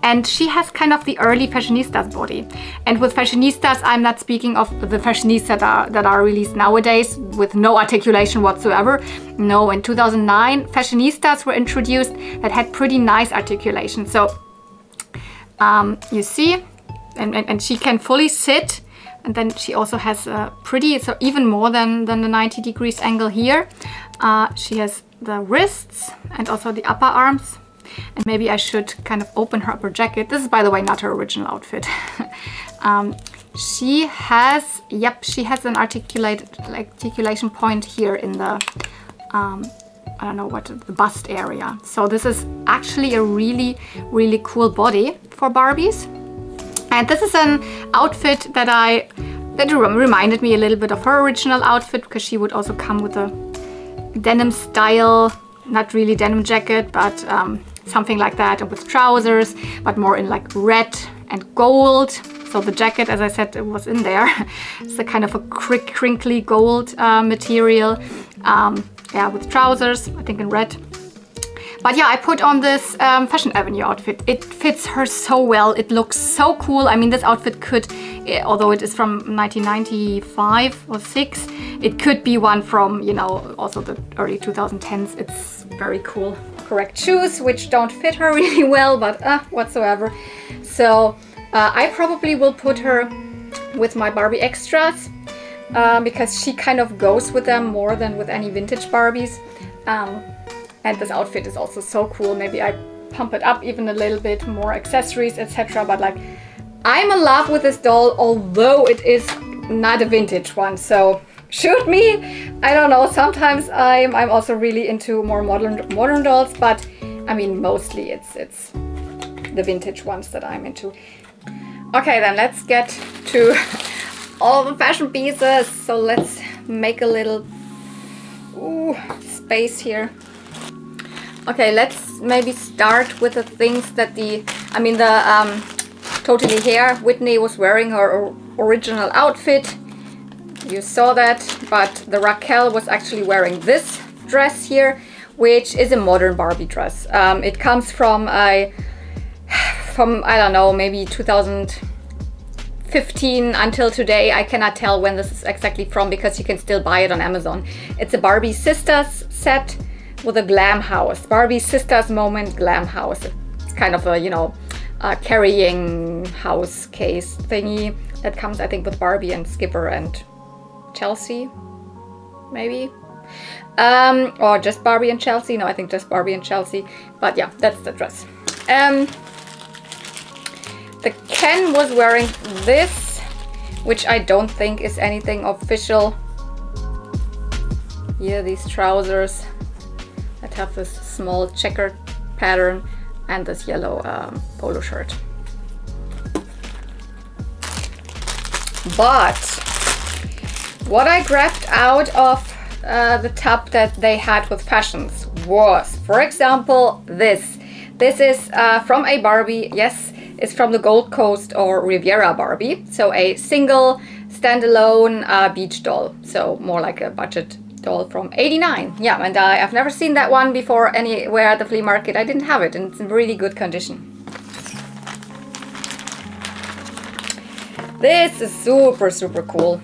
And she has kind of the early fashionistas body. And with fashionistas, I'm not speaking of the fashionistas that are released nowadays with no articulation whatsoever. No, in 2009, fashionistas were introduced that had pretty nice articulation. So you see, and she can fully sit. And then she also has a pretty, so even more than the 90 degrees angle here. She has the wrists and also the upper arms. And maybe I should kind of open her upper jacket. This is, by the way, not her original outfit. She has, yep, she has an articulation point here in the, I don't know what, the bust area. So this is actually a really, really cool body for Barbies. And this is an outfit that reminded me a little bit of her original outfit, because she would also come with a denim style, not really denim jacket, but something like that, and with trousers, but more in like red and gold. So the jacket, as I said, it was in there. It's a kind of a crinkly gold material. Yeah, with trousers, I think in red. But yeah, I put on this Fashion Avenue outfit. It fits her so well. It looks so cool. I mean, this outfit could, although it is from 1995 or 6, it could be one from, you know, also the early 2010s. It's very cool. Correct shoes, which don't fit her really well, but whatsoever. So I probably will put her with my Barbie extras because she kind of goes with them more than with any vintage Barbies. And this outfit is also so cool. Maybe I pump it up even a little bit, more accessories, etc. But like, I'm in love with this doll, although it is not a vintage one. So shoot me. I don't know, sometimes I'm also really into more modern dolls, but I mean mostly it's the vintage ones that I'm into. Okay, then let's get to all the fashion pieces. So let's make a little space here. Okay, let's maybe start with the things that the Totally Hair, Whitney was wearing her original outfit. You saw that, but the Raquel was actually wearing this dress here, which is a modern Barbie dress. It comes from I don't know, maybe 2015 until today. I cannot tell when this is exactly from because you can still buy it on Amazon. It's a Barbie Sisters set with a glam house. Barbie Sisters Moment glam house. It's kind of a, you know, carrying house case thingy that comes, I think, with Barbie and Skipper and Chelsea, maybe. Or just Barbie and Chelsea. No, I think just Barbie and Chelsea. But yeah, that's the dress. The Ken was wearing this, which I don't think is anything official. Here, these trousers that have this small checkered pattern and this yellow polo shirt. But what I grabbed out of the tub that they had with fashions was, for example, this. This is from a Barbie. Yes, it's from the Gold Coast or Riviera Barbie. So a single standalone beach doll. So more like a budget doll from '89. Yeah, and I've never seen that one before anywhere at the flea market. I didn't have it, and it's in really good condition. This is super, super cool.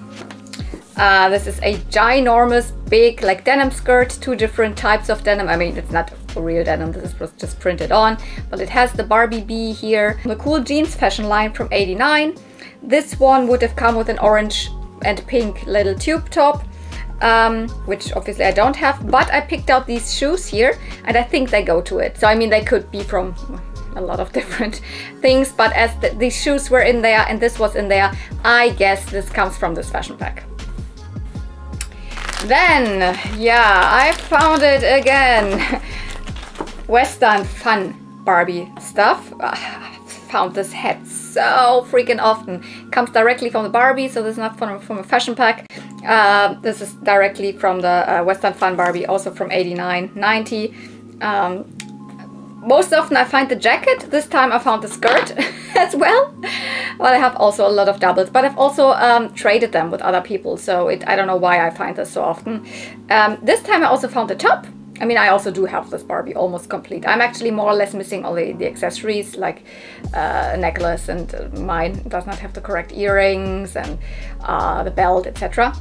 This is a ginormous, big, like denim skirt, two different types of denim. I mean, it's not real denim, this was just printed on, but it has the Barbie bee here. The cool jeans fashion line from '89. This one would have come with an orange and pink little tube top, which obviously I don't have, but I picked out these shoes here, and I think they go to it. So I mean, they could be from a lot of different things, but as these shoes were in there and this was in there, I guess this comes from this fashion pack. Then, yeah, I found it again. Western fun Barbie stuff. I found this hat so freaking often. Comes directly from the Barbie, so this is not from a fashion pack. This is directly from the Western Fun Barbie, also from '89, '90. Most often I find the jacket. This time I found the skirt as well. Well, I have also a lot of doubles, but I've also traded them with other people, so I don't know why I find this so often. This time I also found the top. I mean, I also do have this Barbie almost complete. I'm actually more or less missing all the accessories, like a necklace, and mine does not have the correct earrings and the belt, etc.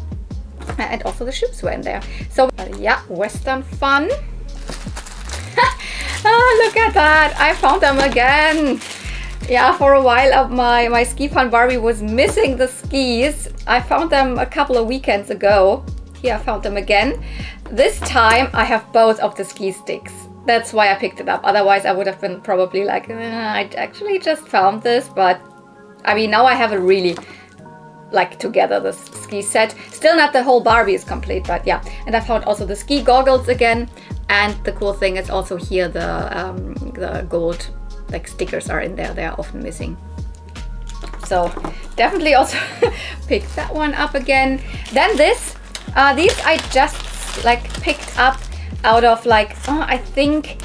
And also the shoes were in there. So yeah, Western Fun. Oh, look at that! I found them again. Yeah, for a while my Ski Fun Barbie was missing the skis. I found them a couple of weekends ago. Here I found them again. This time I have both of the ski sticks. That's why I picked it up. Otherwise I would have been probably like, I actually just found this, but I mean, now I have it really like together, this ski set. Still not the whole Barbie is complete, but yeah. And I found also the ski goggles again. And the cool thing is also here the gold like stickers are in there. They are often missing. So definitely also picked that one up again. Then these I just like picked up out of like, oh, I think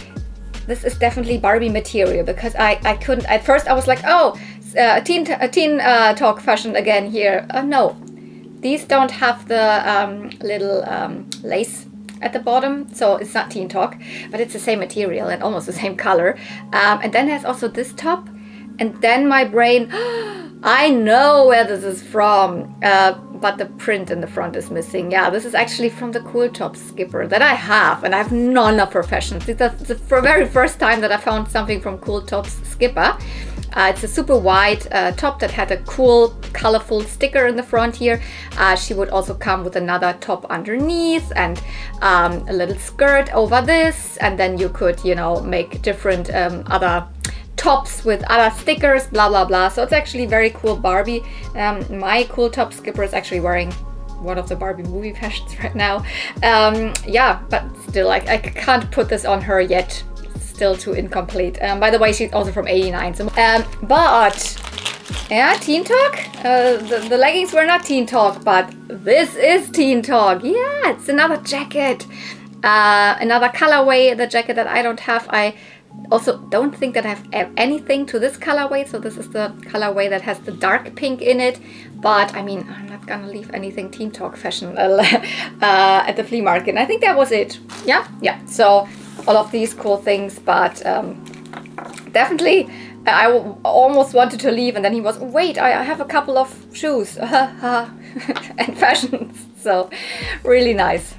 this is definitely Barbie material, because I couldn't, at first I was like, oh, a teen talk fashion again here. No, these don't have the little lace at the bottom, so it's not teen talk, but it's the same material and almost the same color. And then there's also this top, and then my brain, I know where this is from, but the print in the front is missing. Yeah, this is actually from the Cool Top Skipper that I have, and I have none of her fashions. It's the very first time that I found something from Cool Top's Skipper. It's a super wide top that had a cool, colorful sticker in the front here. She would also come with another top underneath and a little skirt over this, and then you could, you know, make different other tops with other stickers, blah blah blah. So it's actually very cool Barbie. My Cool Top Skipper is actually wearing one of the Barbie movie fashions right now. Yeah, but still, like, I can't put this on her yet. Still too incomplete. By the way, she's also from '89. So, but yeah, Teen Talk. The leggings were not Teen Talk, but this is Teen Talk. Yeah, it's another jacket, another colorway. The jacket that I don't have. I also don't think that I have anything to this colorway. So this is the colorway that has the dark pink in it. But I mean, I'm not gonna leave anything Teen Talk fashion at the flea market. And I think that was it. Yeah, yeah. So all of these cool things, but definitely I almost wanted to leave, and then he was, wait, I have a couple of shoes and fashions. So really nice.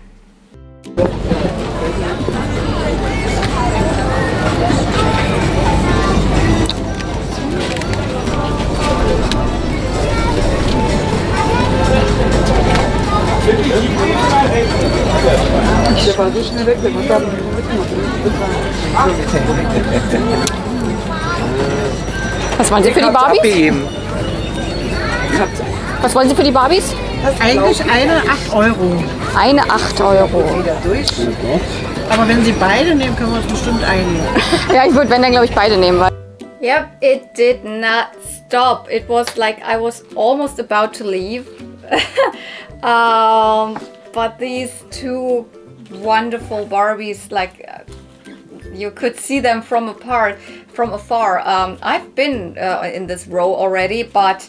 Was wollen Sie für die Barbies? Was wollen Sie für die Barbies? Eigentlich eine 8 Euro. Eine 8 Euro. Aber wenn Sie beide nehmen, können wir uns bestimmt einigen. Ja, ich würde, wenn dann, glaube ich, beide nehmen. Yep, it did not stop. It was like I was almost about to leave. But these two wonderful Barbies, like you could see them from afar. I've been in this row already, but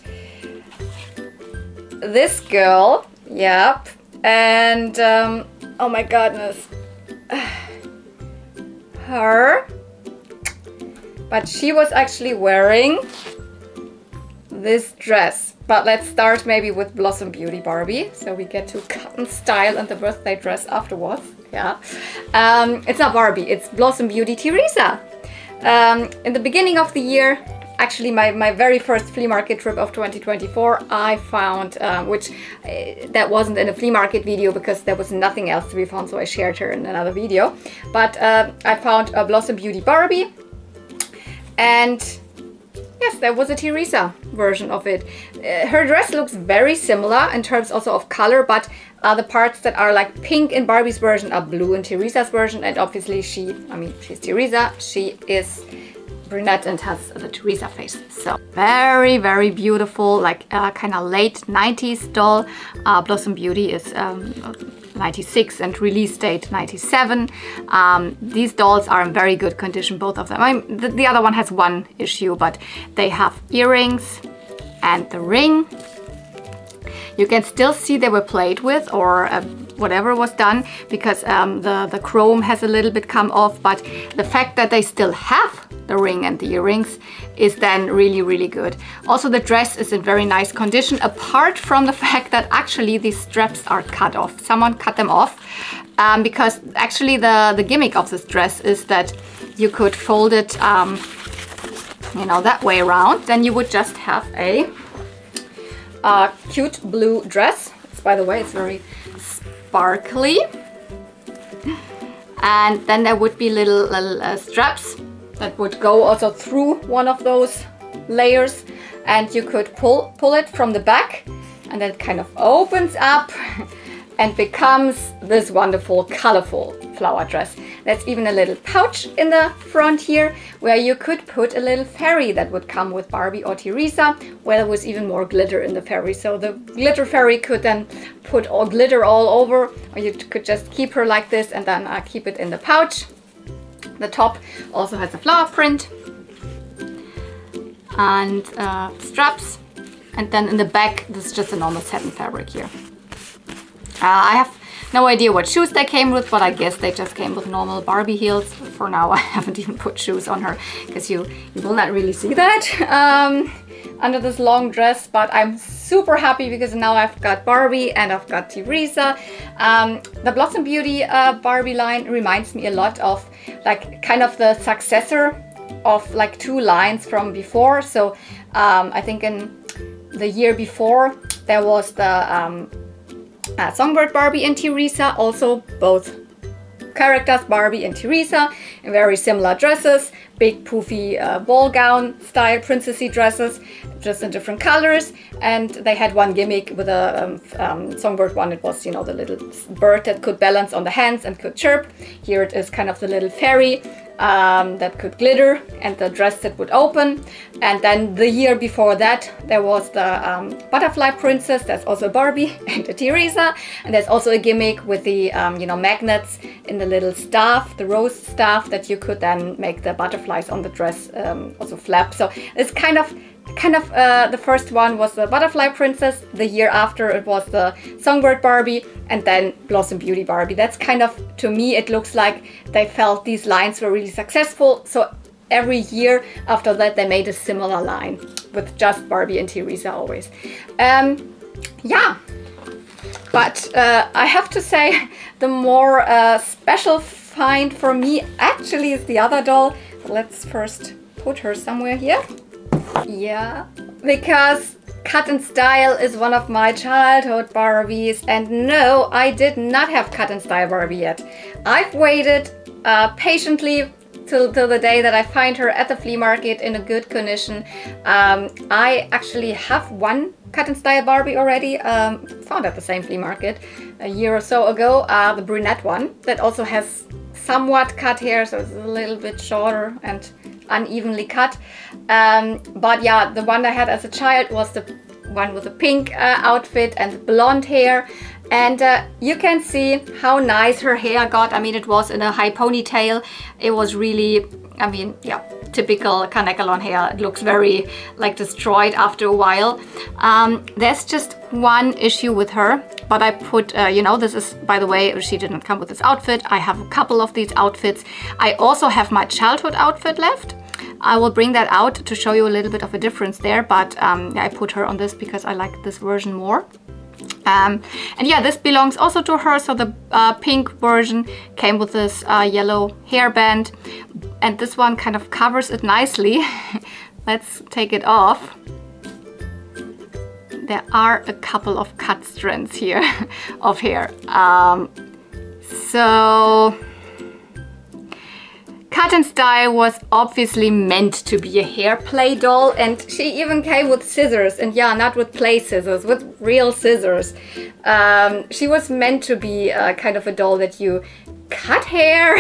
this girl, yep, and oh my goodness, her, but she was actually wearing this dress. But let's start maybe with Blossom Beauty Barbie, so we get to cotton style and the birthday dress afterwards. Yeah, it's not Barbie, it's Blossom Beauty Teresa. In the beginning of the year, actually my very first flea market trip of 2024, I found, that wasn't in a flea market video because there was nothing else to be found, so I shared her in another video. But I found a Blossom Beauty Barbie, and yes, there was a Teresa version of it. Her dress looks very similar in terms also of color, but the parts that are like pink in Barbie's version are blue in Teresa's version, and obviously she's Teresa, she is brunette and has the Teresa face. So very, very beautiful, like kind of late 90s doll. Blossom Beauty is 96 and release date 97. These dolls are in very good condition, both of them. The other one has one issue, but they have earrings and the ring. You can still see they were played with, or whatever was done, because the chrome has a little bit come off, but the fact that they still have the ring and the earrings is then really, really good. Also, the dress is in very nice condition, apart from the fact that actually these straps are cut off. Someone cut them off, because actually the gimmick of this dress is that you could fold it, you know, that way around. Then you would just have a cute blue dress. By the way, it's very sparkly. And then there would be little straps that would go also through one of those layers, and you could pull it from the back, and then it kind of opens up and becomes this wonderful colorful flower dress. There's even a little pouch in the front here where you could put a little fairy that would come with Barbie or Teresa, where there was even more glitter in the fairy. So the glitter fairy could then put all glitter all over, or you could just keep her like this and then keep it in the pouch. The top also has a flower print and straps, and then in the back this is just a normal satin fabric here. I have no idea what shoes they came with, but I guess they just came with normal Barbie heels. For now, I haven't even put shoes on her because you will not really see that under this long dress. But I'm super happy because now I've got Barbie and I've got Teresa. The Blossom Beauty Barbie line reminds me a lot of like kind of the successor of like two lines from before. So I think in the year before there was the Songbird Barbie and Teresa, also both characters, Barbie and Teresa, in very similar dresses, big poofy ball gown style princessy dresses, just in different colors. And they had one gimmick with a songbird one. It was, you know, the little bird that could balance on the hands and could chirp. Here it is kind of the little fairy that could glitter, and the dress that would open. And then the year before that, there was the butterfly princess. There's also a Barbie and a Teresa, and there's also a gimmick with the you know, magnets in the little staff, the rose staff, that you could then make the butterflies on the dress also flap. So it's kind of the first one was the butterfly princess. The year after it was the songbird Barbie, and then Blossom Beauty Barbie. That's kind of, to me, it looks like they felt these lines were really successful, so every year after that they made a similar line with just Barbie and Teresa always. Yeah, but I have to say the more special find for me actually is the other doll. Let's first put her somewhere here. Yeah, because Cut and Style is one of my childhood Barbies, and no, I did not have Cut and Style Barbie yet. I've waited patiently till the day that I find her at the flea market in a good condition. I actually have one Cut and Style Barbie already, found at the same flea market a year or so ago, the brunette one that also has somewhat cut hair, so it's a little bit shorter and unevenly cut. But yeah, the one I had as a child was the one with the pink outfit and blonde hair. And you can see how nice her hair got. I mean, it was in a high ponytail. It was really, I mean, yeah, typical Carnecalon hair. It looks very like destroyed after a while. There's just one issue with her, but I put, you know, this is, by the way, she didn't come with this outfit. I have a couple of these outfits. I also have my childhood outfit left. I will bring that out to show you a little bit of a difference there, but I put her on this because I like this version more. And yeah, this belongs also to her. So the pink version came with this yellow hairband, and this one kind of covers it nicely. Let's take it off. There are a couple of cut strands here of hair. So Cut and Style was obviously meant to be a hair play doll, and she even came with scissors, and yeah, not with play scissors, with real scissors. She was meant to be kind of a doll that you cut hair,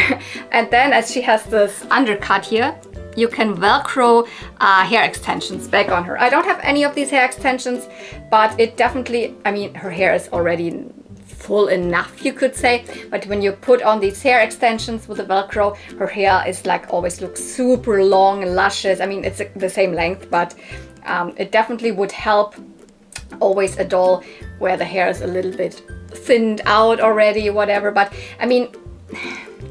and then as she has this undercut here, you can Velcro hair extensions back on her. I don't have any of these hair extensions, but it definitely, I mean, her hair is already full enough, you could say, but when you put on these hair extensions with the Velcro, her hair is like always looks super long and luscious. I mean, it's the same length, but it definitely would help always a doll where the hair is a little bit thinned out already, whatever. But I mean,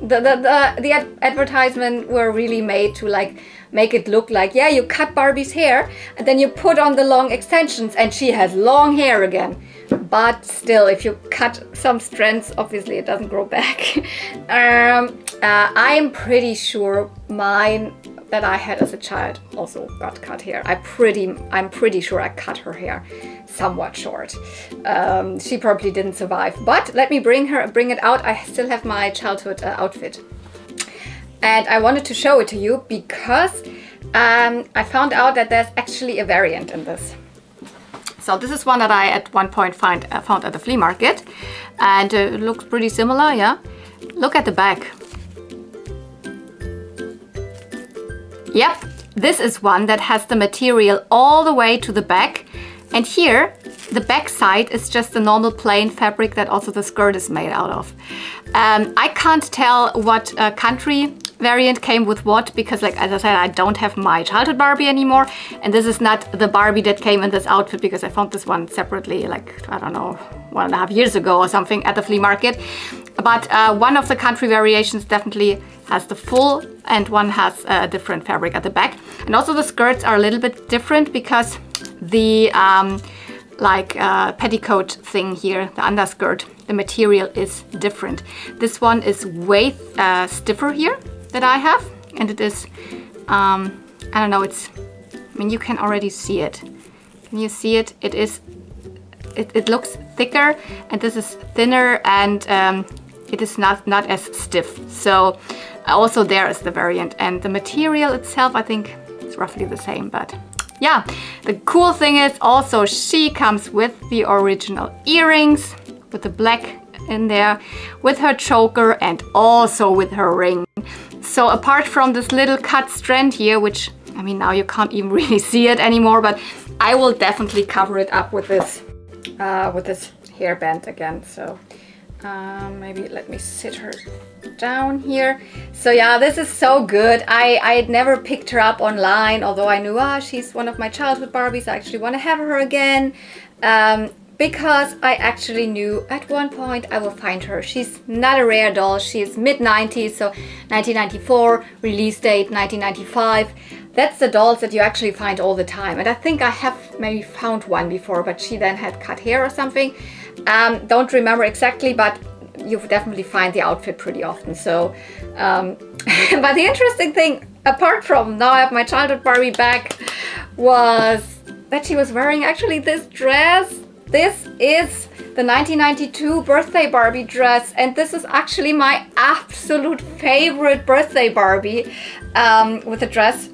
the advertisement were really made to like make it look like, yeah, you cut Barbie's hair and then you put on the long extensions and she has long hair again. But still, if you cut some strands, obviously it doesn't grow back. I'm pretty sure mine that I had as a child also got cut hair. I'm pretty sure I cut her hair somewhat short. She probably didn't survive, but let me bring it out. I still have my childhood outfit. And I wanted to show it to you because I found out that there's actually a variant in this. So this is one that I at one point found at the flea market, and it looks pretty similar, yeah? Look at the back. Yep, this is one that has the material all the way to the back, and here the back side is just the normal plain fabric that also the skirt is made out of. I can't tell what country variant came with what, because like as I said, I don't have my childhood Barbie anymore, and this is not the Barbie that came in this outfit because I found this one separately, like, I don't know, 1.5 years ago or something at the flea market. But one of the country variations definitely has the full, and one has a different fabric at the back. And also the skirts are a little bit different because the petticoat thing here, the underskirt, the material is different. This one is way stiffer here that I have, and it is, I don't know, it's, I mean, you can already see it. Can you see it? It looks thicker, and this is thinner, and it is not as stiff. So also there is the variant, and the material itself I think is roughly the same. But yeah, the cool thing is also she comes with the original earrings with the black in there, with her choker, and also with her ring. So apart from this little cut strand here, which I mean now you can't even really see it anymore, but I will definitely cover it up with this hairband again. So maybe let me sit her down here. So yeah, this is so good. I had never picked her up online, although I knew she's one of my childhood Barbies. I actually want to have her again, because I actually knew at one point I will find her. She's not a rare doll. She's mid-90s, so 1994, release date 1995. That's the dolls that you actually find all the time. And I think I have maybe found one before, but she then had cut hair or something. Don't remember exactly, but you definitely find the outfit pretty often. So, but the interesting thing, apart from now I have my childhood Barbie back, was that she was wearing actually this dress. This is the 1992 birthday Barbie dress, and this is actually my absolute favorite birthday Barbie with a dress.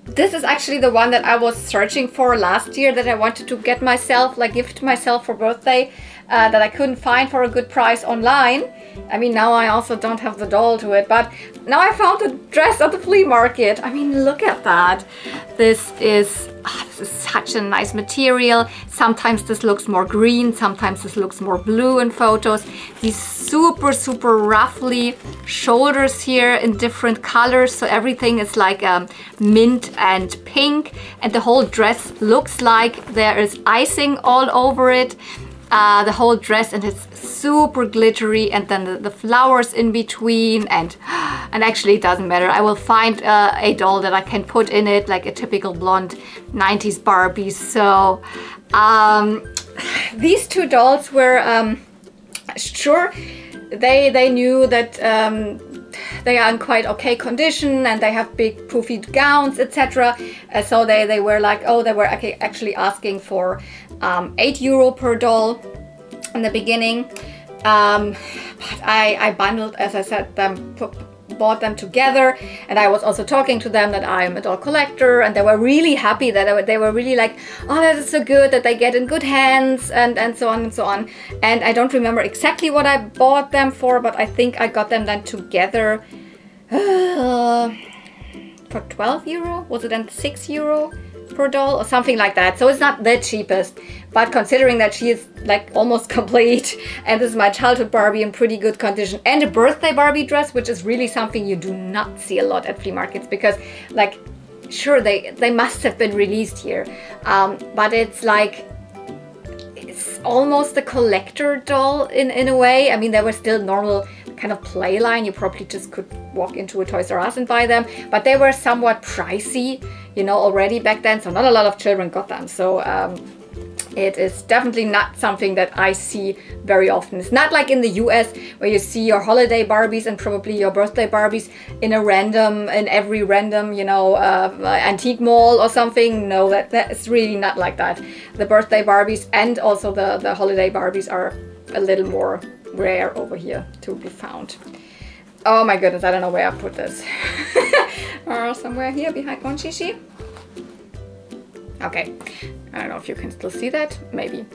This is actually the one that I was searching for last year, that I wanted to get myself, like gift myself for birthday, that I couldn't find for a good price online. I mean, now I also don't have the doll to it, but now I found a dress at the flea market. I mean, look at that. This is such a nice material. Sometimes this looks more green, sometimes this looks more blue in photos. These super roughly shoulders here in different colors, so everything is like mint and pink, and the whole dress looks like there is icing all over it. The whole dress, and it's super glittery, and then the flowers in between, and actually it doesn't matter. I will find a doll that I can put in it, like a typical blonde 90s Barbie. So these two dolls were sure they knew that they are in quite okay condition, and they have big poofy gowns, etc. So they were like, oh, they were actually asking for €8 per doll in the beginning, but I bundled, as I said, bought them together, and I was also talking to them that I'm a doll collector, and they were really happy that they were really like, oh, that is so good that they get in good hands, and so on and so on. And I don't remember exactly what I bought them for, but I think I got them then together for €12. Was it then €6 per doll or something like that? So it's not the cheapest, but considering that she is like almost complete, and this is my childhood Barbie in pretty good condition, and a birthday Barbie dress, which is really something you do not see a lot at flea markets, because like, sure, they must have been released here, but it's like, it's almost a collector doll in a way. I mean, they were still normal kind of play line. You probably just could walk into a Toys R Us and buy them, but they were somewhat pricey, you know, already back then, so not a lot of children got them. So it is definitely not something that I see very often. It's not like in the US where you see your holiday Barbies and probably your birthday Barbies in every random, you know, antique mall or something. No, that's really not like that. The birthday Barbies and also the holiday Barbies are a little more rare over here to be found. Oh my goodness, I don't know where I put this. Somewhere here behind Gonchishi. Okay, I don't know if you can still see that, maybe.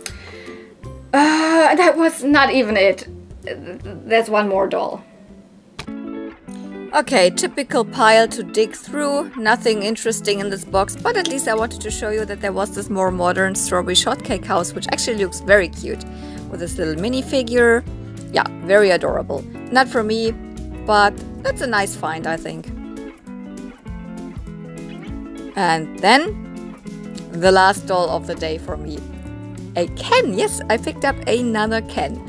That was not even it. There's one more doll. Okay, typical pile to dig through. Nothing interesting in this box, but at least I wanted to show you that there was this more modern strawberry shortcake house, which actually looks very cute, with this little minifigure. Yeah, very adorable. Not for me, but that's a nice find, I think. And then the last doll of the day for me. A Ken. Yes, I picked up another Ken.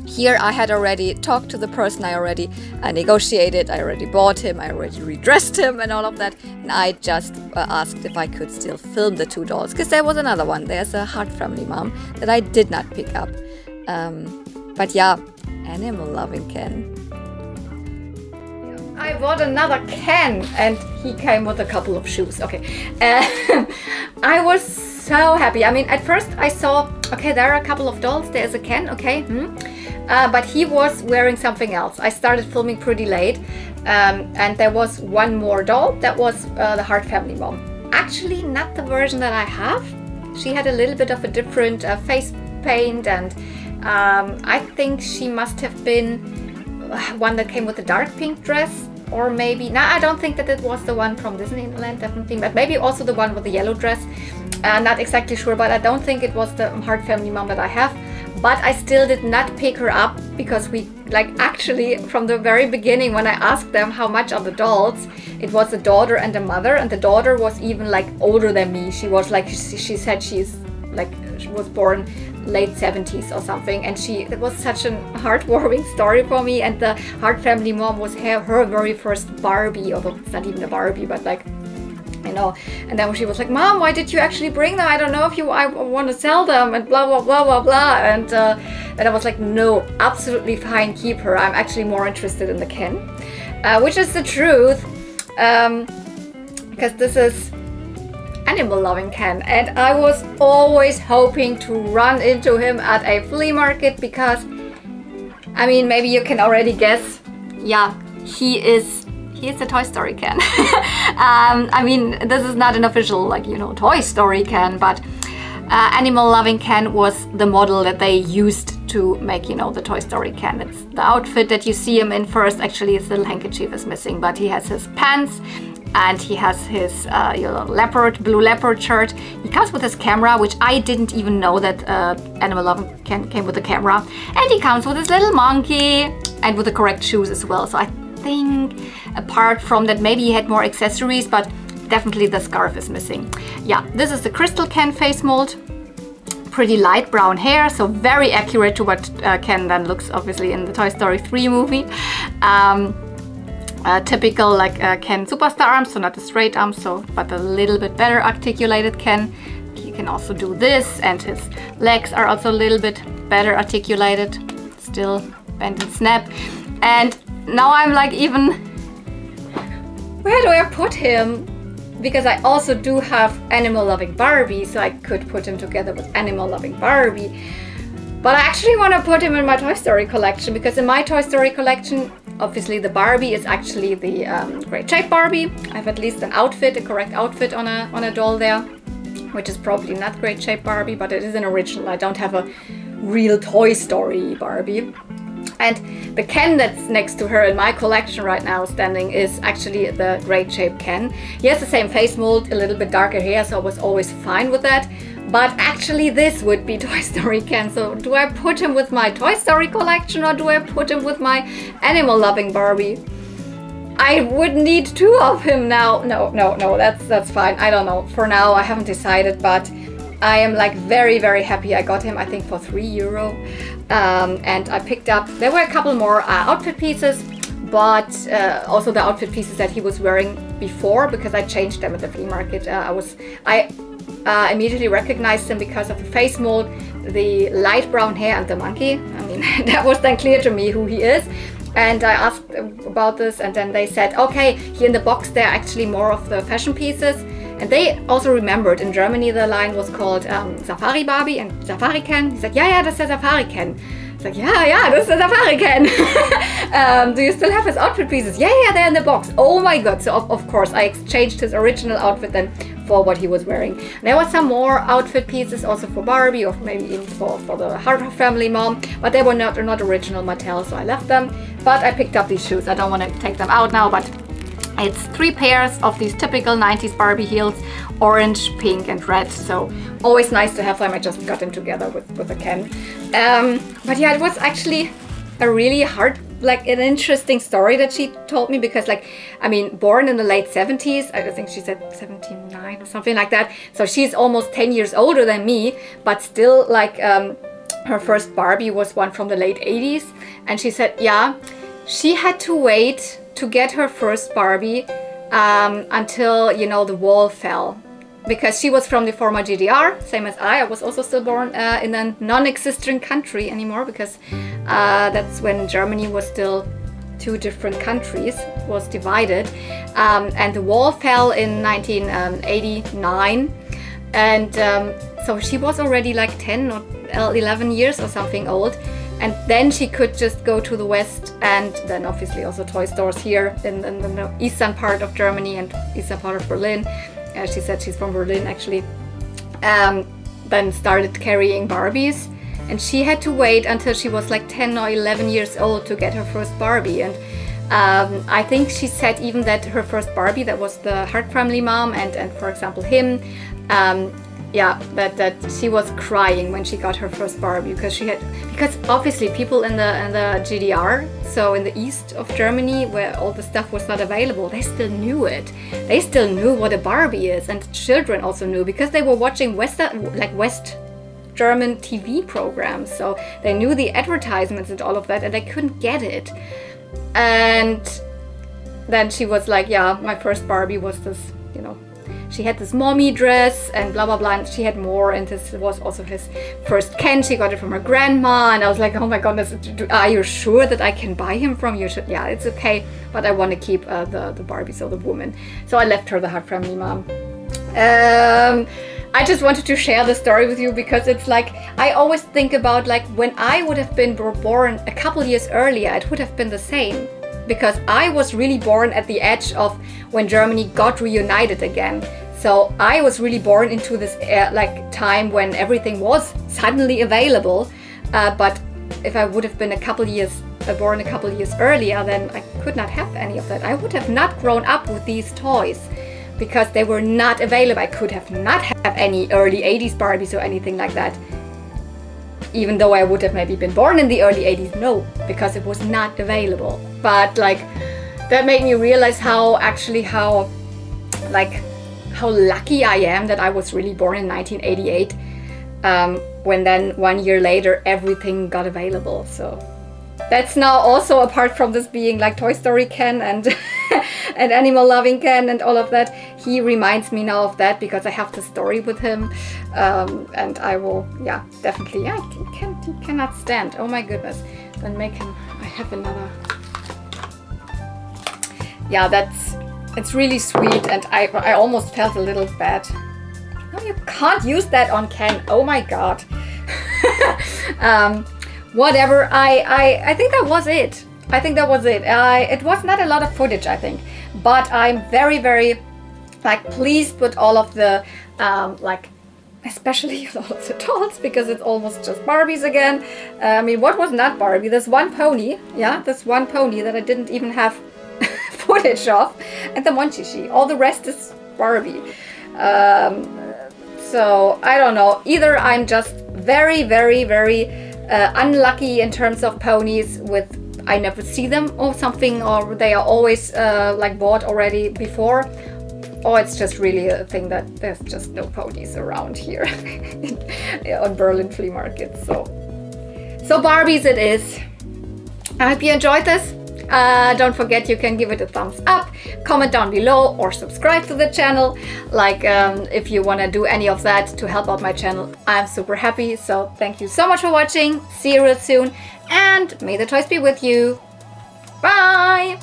Here I had already talked to the person, I already negotiated, I already bought him, I already redressed him and all of that. And I just asked if I could still film the two dolls, because there was another one. There's a Heart Family Mom that I did not pick up. But yeah, animal loving Ken. I bought another Ken, and he came with a couple of shoes. Okay, I was so happy. I mean, at first I saw, okay, there are a couple of dolls. There's a Ken, okay. but he was wearing something else. I started filming pretty late, and there was one more doll. That was the Hart family mom. Actually, not the version that I have. She had a little bit of a different face paint, and I think she must have been one that came with a dark pink dress, or maybe, no, I don't think that it was the one from Disneyland, definitely, but maybe also the one with the yellow dress. Not exactly sure, but I don't think it was the Hart family mom that I have. But I still did not pick her up because we, like, actually from the very beginning when I asked them how much are the dolls, it was a daughter and a mother, and the daughter was even like older than me. She was like, she said she's like, she was born late 70s or something, and it was such a heartwarming story for me. And the Hart family mom was her very first Barbie, although it's not even a Barbie, but like, you know. And then she was like, Mom, why did you actually bring them? I don't know if I want to sell them, and blah blah blah blah blah. And I was like, no, absolutely fine, keep her. I'm actually more interested in the Ken, which is the truth, because this is animal loving Ken, and I was always hoping to run into him at a flea market, because I mean, maybe you can already guess, yeah, he is the Toy Story Ken. I mean, this is not an official, like, you know, Toy Story Ken, but animal loving Ken was the model that they used to make, you know, the Toy Story Ken. It's the outfit that you see him in first. Actually, his little handkerchief is missing, but he has his pants, and he has his you know, blue leopard shirt. He comes with his camera, which I didn't even know that Animal Loving Ken came with a camera. And he comes with his little monkey, and with the correct shoes as well. So I think, apart from that, maybe he had more accessories, but definitely the scarf is missing. Yeah, this is the Crystal Ken face mold. Pretty light brown hair, so very accurate to what Ken then looks obviously in the Toy Story 3 movie. Typical, like Ken superstar arms, so not a straight arm, so but a little bit better articulated Ken. He can also do this, and his legs are also a little bit better articulated, still bend and snap. And now I'm like, even, where do I put him? Because I also do have Animal Loving Barbie, so I could put him together with Animal Loving Barbie. But I actually want to put him in my Toy Story collection, because in my Toy Story collection, obviously the Barbie is actually the great shape Barbie. I have at least an outfit, a correct outfit on a doll there, which is probably not great shape Barbie, but it is an original. I don't have a real Toy Story Barbie. And the Ken that's next to her in my collection right now standing is actually the great shape Ken. He has the same face mold, a little bit darker hair, so I was always fine with that. But actually this would be Toy Story Ken. So do I put him with my Toy Story collection, or do I put him with my Animal Loving Barbie? I would need two of him now. No, that's fine. I don't know. For now, I haven't decided, but I am like very, very happy I got him, I think for €3. And I picked up, there were a couple more outfit pieces, but also the outfit pieces that he was wearing before, because I changed them at the flea market. I immediately recognized him because of the face mold, the light brown hair, and the monkey. I mean, that was then clear to me who he is. And I asked about this, and then they said, okay, here in the box there are actually more of the fashion pieces. And they also remembered, in Germany the line was called Safari Barbie and Safari Ken. He said, yeah, that's the Safari Ken. It's like, yeah, this is the Safari Ken. Do you still have his outfit pieces? Yeah, they're in the box. Oh my god. So of course I exchanged his original outfit then for what he was wearing. And there were some more outfit pieces also for Barbie, or maybe even for the Hart family mom, but they were not original Mattel, so I left them. But I picked up these shoes. I don't want to take them out now, but it's 3 pairs of these typical 90s Barbie heels, orange, pink, and red. So always nice to have them. I just got them together with a Ken. But yeah, it was actually a really an interesting story that she told me, because, like, I mean, born in the late 70s, I think she said 79 or something like that. So she's almost 10 years older than me, but still, like, her first Barbie was one from the late 80s. And she said, yeah, she had to wait to get her first Barbie until, you know, the wall fell, because she was from the former GDR, same as I was also still born in a non-existent country anymore, because that's when Germany was still 2 different countries, was divided, and the wall fell in 1989, and so she was already like 10 or 11 years or something old. and then she could just go to the West, and then obviously also toy stores here in the eastern part of Germany and eastern part of Berlin. She said she's from Berlin actually. Then started carrying Barbies, and she had to wait until she was like 10 or 11 years old to get her first Barbie. And I think she said even that her first Barbie, that was the Hart family mom, and for example him, yeah, that she was crying when she got her first Barbie, because obviously people in the GDR, so in the east of Germany where all the stuff was not available, they still knew it. They still knew what a Barbie is, and children also knew because they were watching West German TV programs, so they knew the advertisements and all of that, and they couldn't get it. And then she was like, yeah, my first Barbie was this, you know, she had this mommy dress and blah blah blah, and she had more, and this was also his first Ken. She got it from her grandma, and I was like, oh my goodness, are you sure that I can buy him from you? Yeah, it's okay, but I want to keep the Barbie, so the woman. So I left her the Hart family mom. I just wanted to share the story with you because it's like, I always think about like when I would have been born a couple years earlier, it would have been the same. Because I was really born at the edge of when Germany got reunited again. So I was really born into this like time when everything was suddenly available. But if I would have been born a couple years earlier, then I could not have any of that. I would have not grown up with these toys because they were not available. I could have not have any early 80s Barbies or anything like that. Even though I would have maybe been born in the early 80s, no, because it was not available. But like, that made me realize how lucky I am that I was really born in 1988, when then 1 year later everything got available. So that's now also, apart from this being like Toy Story Ken and and animal loving Ken and all of that, he reminds me now of that because I have the story with him, and I will, yeah, definitely, yeah, he cannot stand, oh my goodness, then make him, I have another, yeah, it's really sweet, and I almost felt a little bad. No, you can't use that on Ken, oh my god. Whatever, I think that was it. I think that was it. It was not a lot of footage, I think, but I'm very, very like pleased with all of the like, especially all of the dolls, because it's almost just Barbies again. I mean, what was not Barbie? This one pony, yeah, this one pony that I didn't even have footage of, and the Monchichi. All the rest is Barbie. So I don't know. Either I'm just very, very, very unlucky in terms of ponies with I never see them or something, or they are always like bought already before, or it's just really a thing that there's just no ponies around here on Berlin flea market. So Barbies it is. I hope you enjoyed this. Don't forget, you can give it a thumbs up, comment down below, or subscribe to the channel. Like if you want to do any of that to help out my channel, I'm super happy. So thank you so much for watching. See you real soon, and may the toys be with you. Bye!